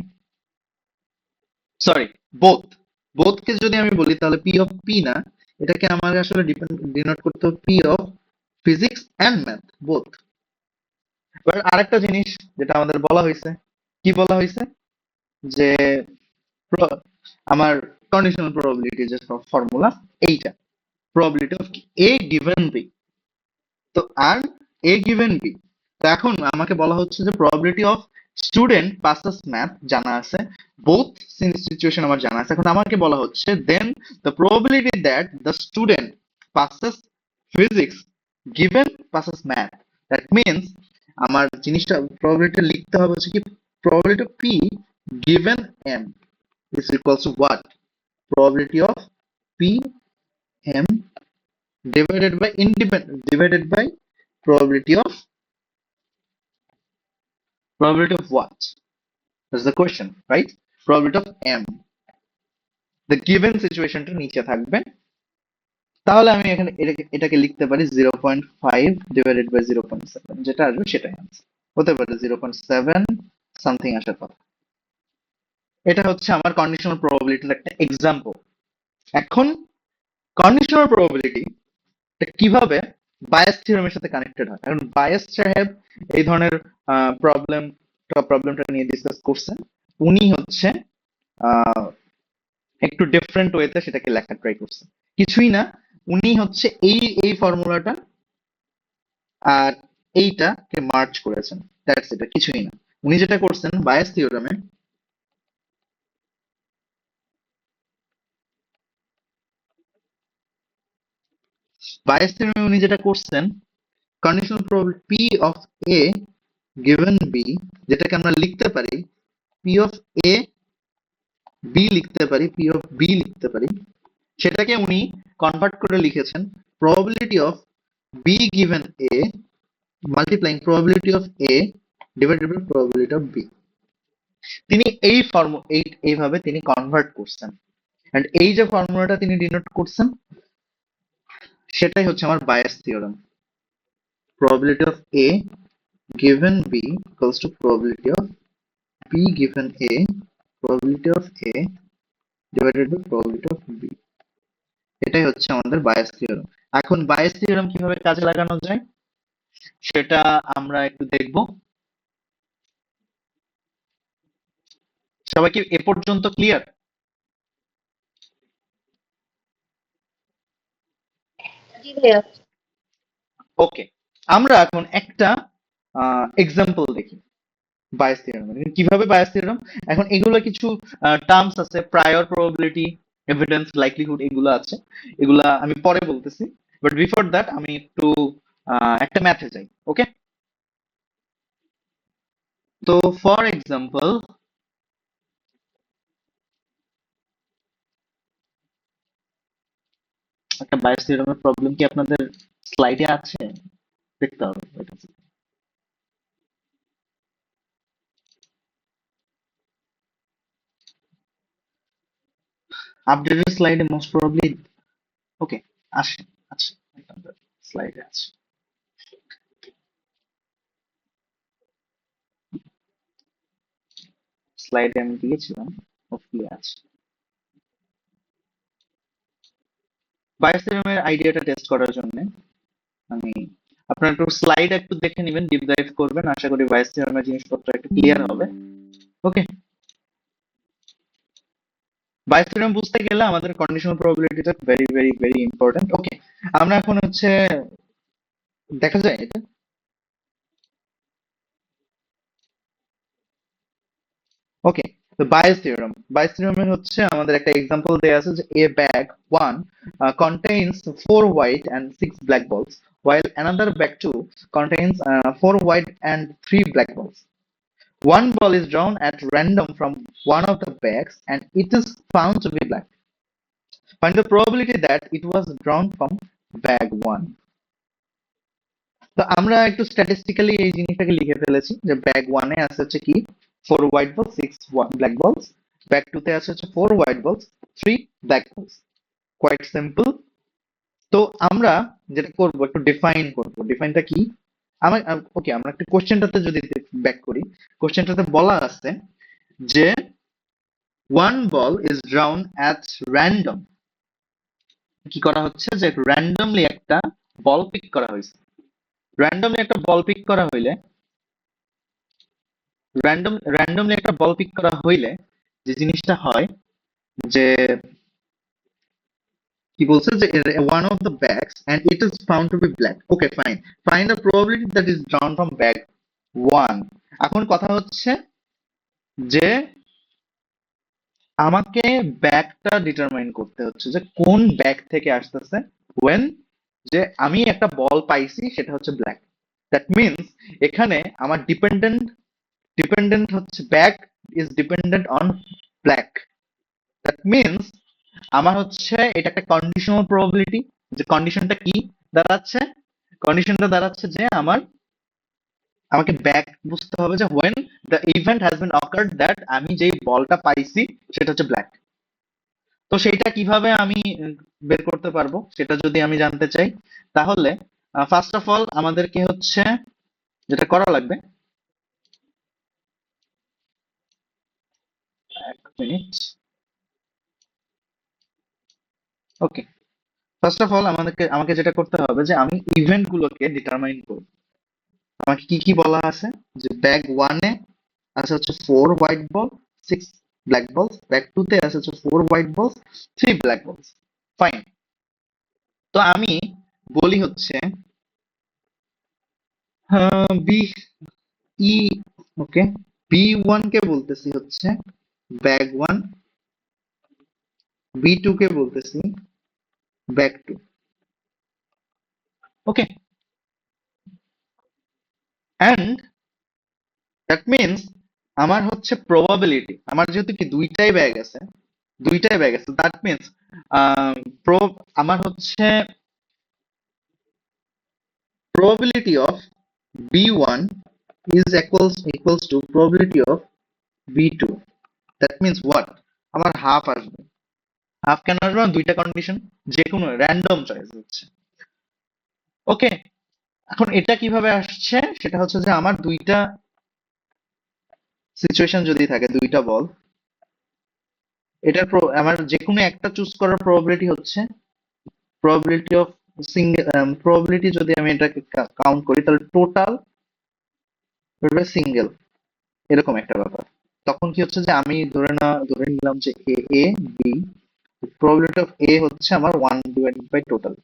sorry, both, কে যদি আমি বলি তাহলে p of p না, এটাকে আমাকে আসলে ডিনোট করতে হবে p of physics and math both। এবার আরেকটা জিনিস যেটা আমাদের বলা হয়েছে, কি বলা হয়েছে যে pro- আমার কন্ডিশনাল প্রবাবিলিটি যে ফর্মুলা এইটা, probability of a given b, তো আর a given b, তো এখন আমাকে বলা হচ্ছে যে probability of student passes math জানা আছে, both সিচুয়েশন আমার জানা আছে। এখন আমাকে বলা হচ্ছে then the probability that the student passes physics given passes math, that means আমার জিনিসটা probability লিখতে হবে হচ্ছে কি probability p given m, is equals to what? Probability of PM divided by independent divided by probability of what? That's the question, right? Probability of M. The given situation টা নিচে থাকবে, তাহলে আমি এখানে এটাকে লিখতে পারি 0.5 ডিভাইডেড বাই 0.7, যেটা আসবে সেটাই আনসার হতে পারে 0.7 সামথিং আসার কথা। এটা হচ্ছে আমার কন্ডিশনাল প্রবাবিলিটির একটা এক্সাম্পল। এখন কন্ডিশনাল প্রবাবিলিটি কিভাবে বায়াস থিওরেমের সাথে কানেক্টেড হয়। এখন বায়াস সাহেব এই ধরনের প্রবলেমটা নিয়ে ডিসকাস করছেন। উনি হচ্ছে একটু ডিফারেন্ট ওয়েতে সেটাকে লেখা ট্রাই করছেন। কিছুই না, উনি হচ্ছে এই ফর্মুলাটা আর এইটাকে মার্চ করেছেন, দ্যাটস এটা, কিছুই না। উনি যেটা করছেন বায়াস থিওরেমে, উনি যেটা করছেন conditional probability P of A given B, যেটাকে আমরা লিখতে পারি পি অফ এ বি লিখতে পারি, পি অফ বি লিখতে পারি, সেটাকে উনি কনভার্ট করে লিখেছেন probability of b given a multiplying probability of a divided by probability of b। তিনি এইভাবে তিনি কনভার্ট করছেন, এন্ড এই যে ফর্মুলাটা তিনি ডিনোট করছেন সেটাই হচ্ছে আমার bias theorem. probability of a given b equals to probability of b given a, probability of a divided by probability of b। এটাই হচ্ছে আমাদের বায়াস থিওরেম। এখন বায়াস থিওরেম কিভাবে কাজে লাগানো যায় সেটা আমরা একটু দেখব। সবাই কি এ পর্যন্ত ক্লিয়ার? জি ভাইয়া। ওকে, আমরা এখন একটা এক্সাম্পল দেখি বায়াস থিওরেম কিভাবে বায়াস থিওরেম। এখন এগুলো কিছু টার্মস আছে, প্রায়র প্রবাবিলিটি, এভিডেন্স, লাইকলিহুড, এগুলো আছে, এগুলা আমি পরে বলতেছি। বাট বিফোর দ্যাট আমি একটু একটা ম্যাথে যাই। ওকে, তো ফর এক্সাম্পল একটা বায়াস থিওরেমের প্রবলেম কি আপনাদের স্লাইডে আছে? দেখতে হবে এটা। আপডেটেড স্লাইডে মোস্ট প্রবাবলি ওকে আসে, আচ্ছা স্লাইডে আছে। স্লাইডে আমি দিয়েছিলাম, হোপফুলি আছে। বায়াস থিওরেমের আইডিয়াটা টেস্ট করার জন্য আমি আপনারা একটু স্লাইড একটু দেখে নেবেন, ডিপ ডাইভ করবেন, আশা করি বায়াস থিওরেমের জিনিসপত্র একটু ক্লিয়ার হবে। ওকে, বায়াস থিওরেম বুঝতে গেলে আমাদের কন্ডিশনাল প্রবাবিলিটিটা very very very important. Okay, আমরা এখন হচ্ছে দেখা যায় এটা। ওকে, তো বায়াস থিওরেমের হচ্ছে আমাদের একটা এক্সাম্পল দেয়া আছে যে a bag 1 contains 4 white and 6 black balls while another bag 2 contains 4 white and 3 black balls. One ball is drawn at random from one of the bags and it is found to be black. Find the probability that it was drawn from bag 1. তো আমরা একটু statistically এই জিনিসটাকে লিখে ফেলেছি যে bag 1 এ আছে হচ্ছে কি 4 হোয়াইট বলস 6 ব্ল্যাক বলস, ব্যাগ 2 তে আছে হচ্ছে 4 হোয়াইট বলস 3 ব্ল্যাক বলস। Quite simple. তো আমরা যেটা করব একটু ডিফাইন করব। ডিফাইনটা কি? আমার ওকে, আমরা একটু কোশ্চেনটাতে যদি ব্যাক করি, কোশ্চেনটাতে বলা আছে যে one ball is drawn at random। কি করা হচ্ছে যে র্যান্ডমলি একটা বল পিক করা হয়েছে। র্যান্ডমলি একটা বল পিক করা হইলে যে জিনিসটা হয় যে কি বলছে যে one of the bags and it is found to be black. Okay, fine. Find the probability that is drawn from bag 1. এখন কথা হচ্ছে যে আমাকে ব্যাগটা ডিটারমাইন করতে হচ্ছে যে কোন ব্যাগ থেকে আসতেছে, when যে আমি একটা বল পাইছি সেটা হচ্ছে ব্ল্যাক। দ্যাট মিনস এখানে আমার ডিপেন্ডেন্ট হচ্ছে bag is dependent on black. That means আমার হচ্ছে এটা একটা কন্ডিশনাল প্রবাবিলিটি। যে কন্ডিশনটা কি দাঁড়াচ্ছে? কন্ডিশনটা দাঁড়াচ্ছে যে আমাকে ব্যাক বুঝতে হবে যে when the event has been occurred that আমি যেই বলটা পাইছি সেটা হচ্ছে ব্ল্যাক। তো সেইটা কিভাবে আমি বের করতে পারবো সেটা যদি আমি জানতে চাই, তাহলে ফার্স্ট অফ অল আমাদেরকে হচ্ছে যেটা করা লাগবে, এক minute, okay. First of all আমাকে যেটা করতে হবে যে আমি ইভেন্ট গুলোকে ডিটারমাইন করব। আমাকে কি কি বলা আছে, যে ব্যাগ ওয়ানে আছে হচ্ছে 4 হোয়াইট বল, 6 ব্ল্যাক বল। ব্যাগ টু তে আছে হচ্ছে 4 হোয়াইট বল, 3 ব্ল্যাক বল। ফাইন। তো আমি বলি হচ্ছে বি ই, ওকে, B1 কে বলতেছি হচ্ছে ব্যাগ ওয়ান, B2 কে বলতেছি bag two. Okay, and that means আমার হচ্ছে প্রবাবিলিটি, আমার যেহেতু কি দুইটাই ব্যাগ আছে, দ্যাট মিনস আমার হচ্ছে probability of B1 is equals to probability of B2. That means what? আমার হাফ আসবে। হাফ কেন আসবে? দুইটা কন্ডিশন, যে কোনো র্যান্ডম চয়েস হচ্ছে। ওকে, এখন এটা কিভাবে আসছে সেটা হচ্ছে যে আমার দুইটা সিচুয়েশন যদি থাকে, দুইটা বল, আমার যে কোনো একটা চুজ করার প্রবাবিলিটি হচ্ছে প্রবাবিলিটি অফ সিঙ্গেল, প্রবাবিলিটি যদি আমি এটাকে কাউন্ট করি তাহলে টোটাল সিঙ্গেল, এরকম একটা ব্যাপার। তখন কি হচ্ছে যে আমি ধরে নিলাম যে এ এ বি, প্রবাবিলিটি অফ এ হচ্ছে আমার 1/, টোটাল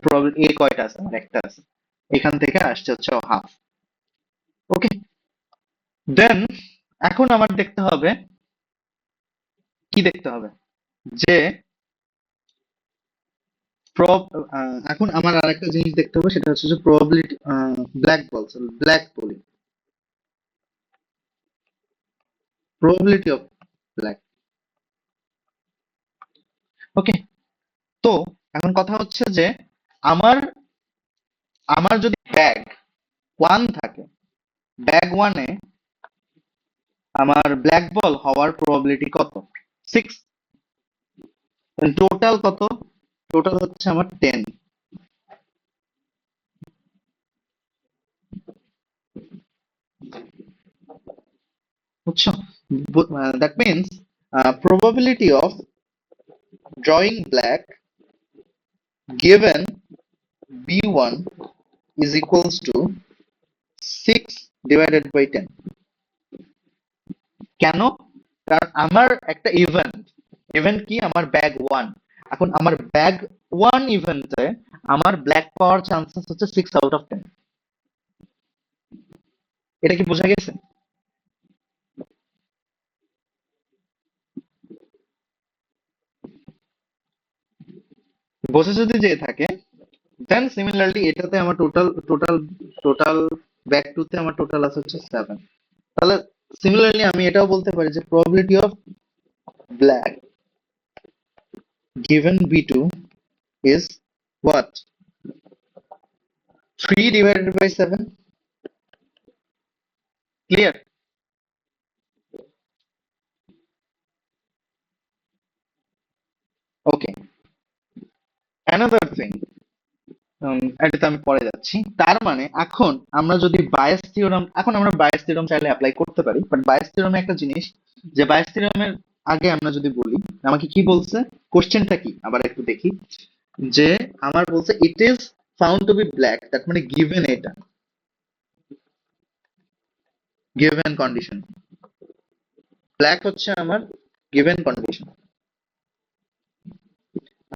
প্রবাবিলিটি। এ কয়টা আছে? আমার একটা আছে। এখান থেকে আসছে হচ্ছে হাফ। ওকে, দেন এখন আমার দেখতে হবে, কি দেখতে হবে, যে এখন আমার আরেকটা জিনিস দেখতে হবে, সেটা হচ্ছে যে প্রবাবিলিটি, ব্ল্যাক বলস, ব্ল্যাক বলি, প্রবাবিলিটি অফ ব্ল্যাক। ওকে, তো এখন কথা হচ্ছে যে আমার আমার যদি ব্যাগ ওয়ান থাকে, ব্যাগ ওয়ানে আমার ব্ল্যাক বল হওয়ার প্রবাবিলিটি কত? 6। টোটাল কত? টোটাল হচ্ছে আমার 10। বুঝছো? That means probability of drawing black given B1 is equals to 6/10। কেন? কারণ আমার একটা ইভেন্ট কি, আমার ব্যাগ ওয়ান। এখন আমার ব্যাগ ওয়ান ইভেন্টে আমার ব্ল্যাক পাওয়ার চান্সেস হচ্ছে 6/10। এটা কি বোঝা গেছে? বোঝা যদি যেয়ে থাকে, দেন সিমিলারলি এটাতে আমার টোটাল ব্যাক টু তে আমার টোটাল আছে হচ্ছে 7। তাহলে সিমিলারলি আমি এটাও বলতে পারি যে probability of black given B2 is what? 3/7। Clear? Okay, another thing, এটাতে আমি পরে যাচ্ছি। তার মানে এখন আমরা বায়াস থিওরাম চাইলে অ্যাপ্লাই করতে পারি, বাট বায়াস থিওরামে একটা জিনিস, যে বায়াস থিওরামের আগে আমরা যদি বলি আমাকে কি বলছে, কোশ্চেনটা কি আবার একটু দেখি, যে আমার বলছে it is found to be black, তার মানে গিভেন, এটা গিভেন কন্ডিশন, ব্ল্যাক হচ্ছে আমার গিভেন কন্ডিশন,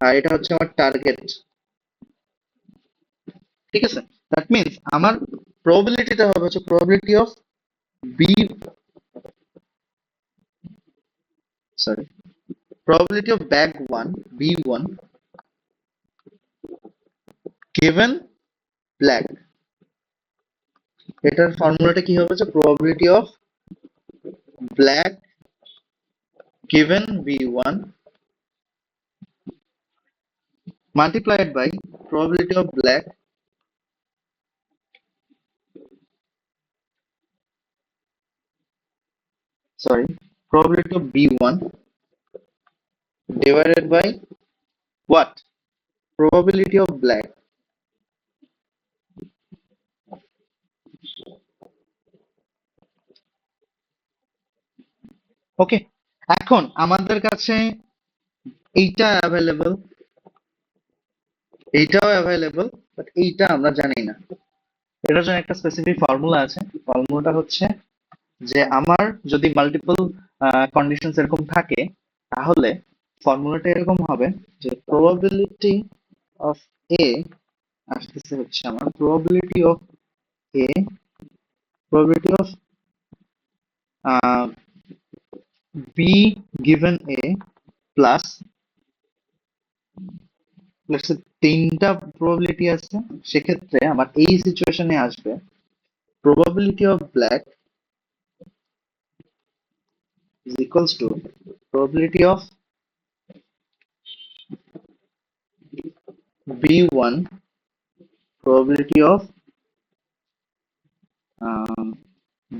আর এটা হচ্ছে আমার টার্গেট। ঠিক আছে, দ্যাট মিনস আমার প্রবাবিলিটিটা হবে হচ্ছে probability of B, sorry, probability of bag 1 B1 given black, এটার ফর্মুলাটা কি হবে, যে probability of black given B1 multiplied by probability of black sorry probability of B1 divided by what? Probability of black. ওকে, এখন আমাদের কাছে এইটা অ্যাভেলেবল, এইটাও অ্যাভেলেবল, বাট এইটা আমরা জানি না। এটার জন্য একটা স্পেসিফিক ফর্মুলা আছে। ফর্মুলাটা হচ্ছে যে আমার যদি মাল্টিপল কন্ডিশনস এরকম থাকে, তাহলে ফর্মুলাটা এরকম হবে যে প্রবাবিলিটি অফ এ আসতেছে হচ্ছে আমার probability of A, probability of be given a plus, let's say তিনটা প্রবাবিলিটি আছে, সেক্ষেত্রে আমার এই সিচুয়েশনে আসবে probability of black is equals to probability of B1 probability of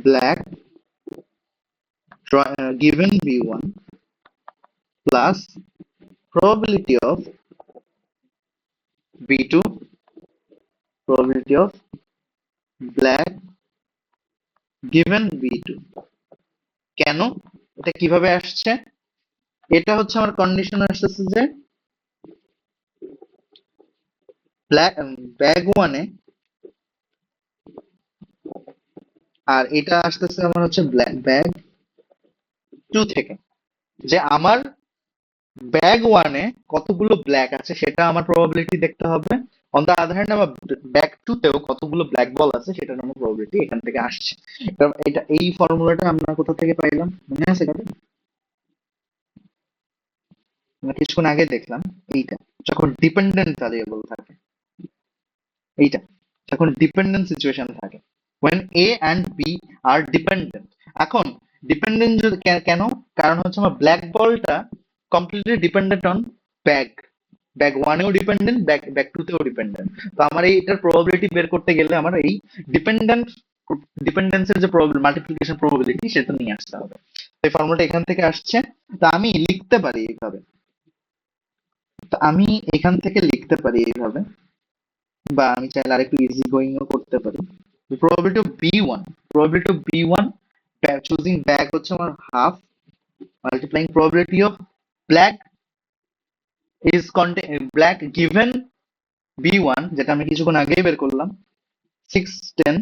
black given B1 plus probability of B2 probability of black given B2। কেন এটা কিভাবে আসছে? এটা হচ্ছে আমার কন্ডিশন আসতেছে যে ব্ল্যাক ব্যাগ ওয়ানে, আর এটা আসতেছে আমার হচ্ছে ব্যাগ টু থেকে, যে আমার ব্যাগ ওয়ানে কতগুলো ব্ল্যাক আছে সেটা আমার প্রবাবিলিটি দেখতে হবে। অন দা আদার হ্যান্ড আমার ব্যাগ টু তেও কতগুলো ব্ল্যাক বল আছে সেটার আমার প্রবাবিলিটি এখান থেকে আসছে। এটা এই ফর্মুলাটা আমরা কোথা থেকে পাইলাম মনে আছে কারণ? আমরা কিছুক্ষণ আগে দেখলাম এইটা, যখন ডিপেন্ডেন্ট ভ্যারিয়েবল থাকে, এইটা যখন ডিপেন্ডেন্ট সিচুয়েশন থাকে, when A and B are dependent। এখন ডিপেন্ডেন্ট কেন? কারণ হচ্ছে আমার ব্ল্যাক বলটা completely dependent on bag, bag ওয়ানেও ডিপেন্ডেন্ট, ব্যাগ টু তেও ডিপেন্ডেন্ট। তো আমার এইটার প্রবাবিলিটি বের করতে গেলে আমার এই ডিপেন্ডেন্ট ডিপেন্ডেন্সের যে মাল্টিপ্লিকেশন প্রবাবিলিটি সেটা নিয়ে আসতে হবে। তো এই ফর্মুলাটা এখান থেকে আসছে। তো আমি লিখতে পারি এইভাবে, তো আমি এখান থেকে লিখতে পারি এইভাবে, বা আমি চাইলে আরেকটু ইজি গোয়িং ও করতে পারি। Probability of B1, probability of B1 choosing bag হচ্ছে আমার half multiplying probability of black is black given B1, যেটা আমি কিছুক্ষণ আগেই বের করলাম, 610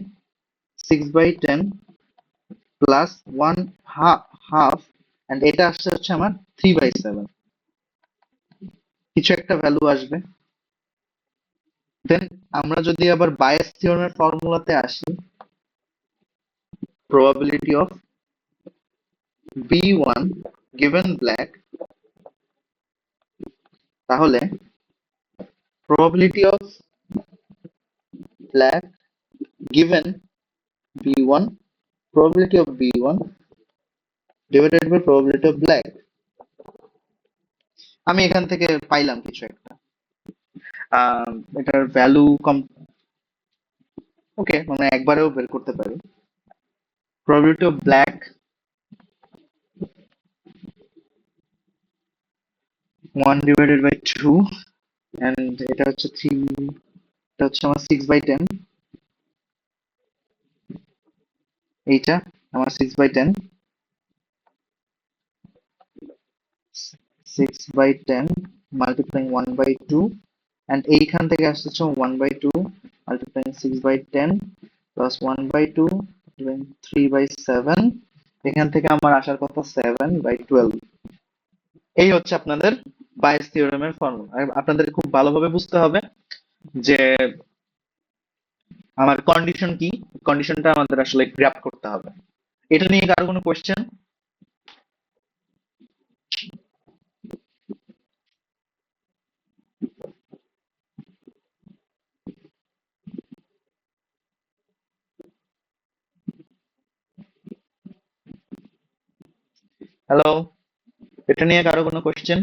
6/10 প্লাস 1 হাফ, এন্ড এটা আসছে হচ্ছে আমার 3/7, কিছু একটা ভ্যালু আসবে। দেন আমরা যদি আবার বায়াস থিওরামের ফর্মুলাতে আসি, probability of B1 given black, তাহলে probability of black given B1, probability of B1 divided by probability of black। আমি এখান থেকে পাইলাম কিছু একটা, এটার ভ্যালু কম, ওকে, মানে একবারেও বের করতে পারি। probability of black 1 divided by 2, and এটা হচ্ছে 3, এটা হচ্ছে আমার 6/10, এইটা আমার 6/10, 6/10 multiplying 1/2, and এইখান থেকে আসছে 1/2 multiplying 6/10 plus 1/2 multiplying 3/7, এখান থেকে আমার আসার কথা 7/12। এই হচ্ছে আপনাদের বায়েস থিওরেমের ফর্মুলা। আপনাদের খুব ভালোভাবে বুঝতে হবে যে আমার কন্ডিশন কি, কন্ডিশনটা আমাদের আসলে গ্র্যাপ করতে হবে। এটা নিয়ে কারো কোনো কোয়েশ্চেন? হ্যালো? এটা নিয়ে কারো কোনো কোশ্চেন?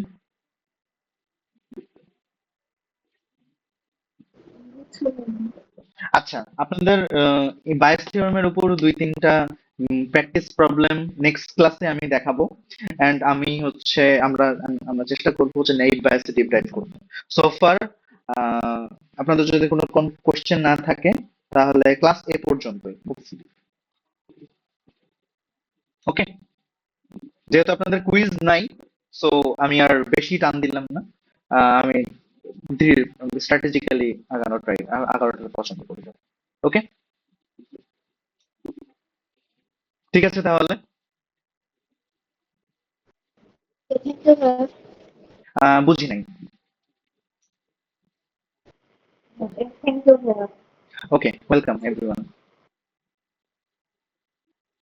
আচ্ছা, আপনাদের এই বায়োস থিওরেমের উপর দুই তিনটা প্র্যাকটিস প্রবলেম নেক্সট ক্লাসে আমি দেখাবো। এন্ড আমি হচ্ছে আমরা চেষ্টা করবো যে নেইভ বায়োসে ডিপ ডাইভ করবো। সো ফার আপনাদের যদি কোনো কোশ্চেন না থাকে তাহলে ক্লাস এ পর্যন্তই। ওকে, যেহেতু আপনাদের কুইজ নাই, সো আমি আর বেশি টান দিলাম না। আমি ধীর স্ট্র্যাটেজিক্যালি আগানোটা পছন্দ করি। ওকে, ঠিক আছে তাহলে। থ্যাংক ইউ ভাইয়া। বুঝি নাই। থ্যাংক ইউ ভাইয়া। ওকে, ওয়েলকাম এভরিওয়ান।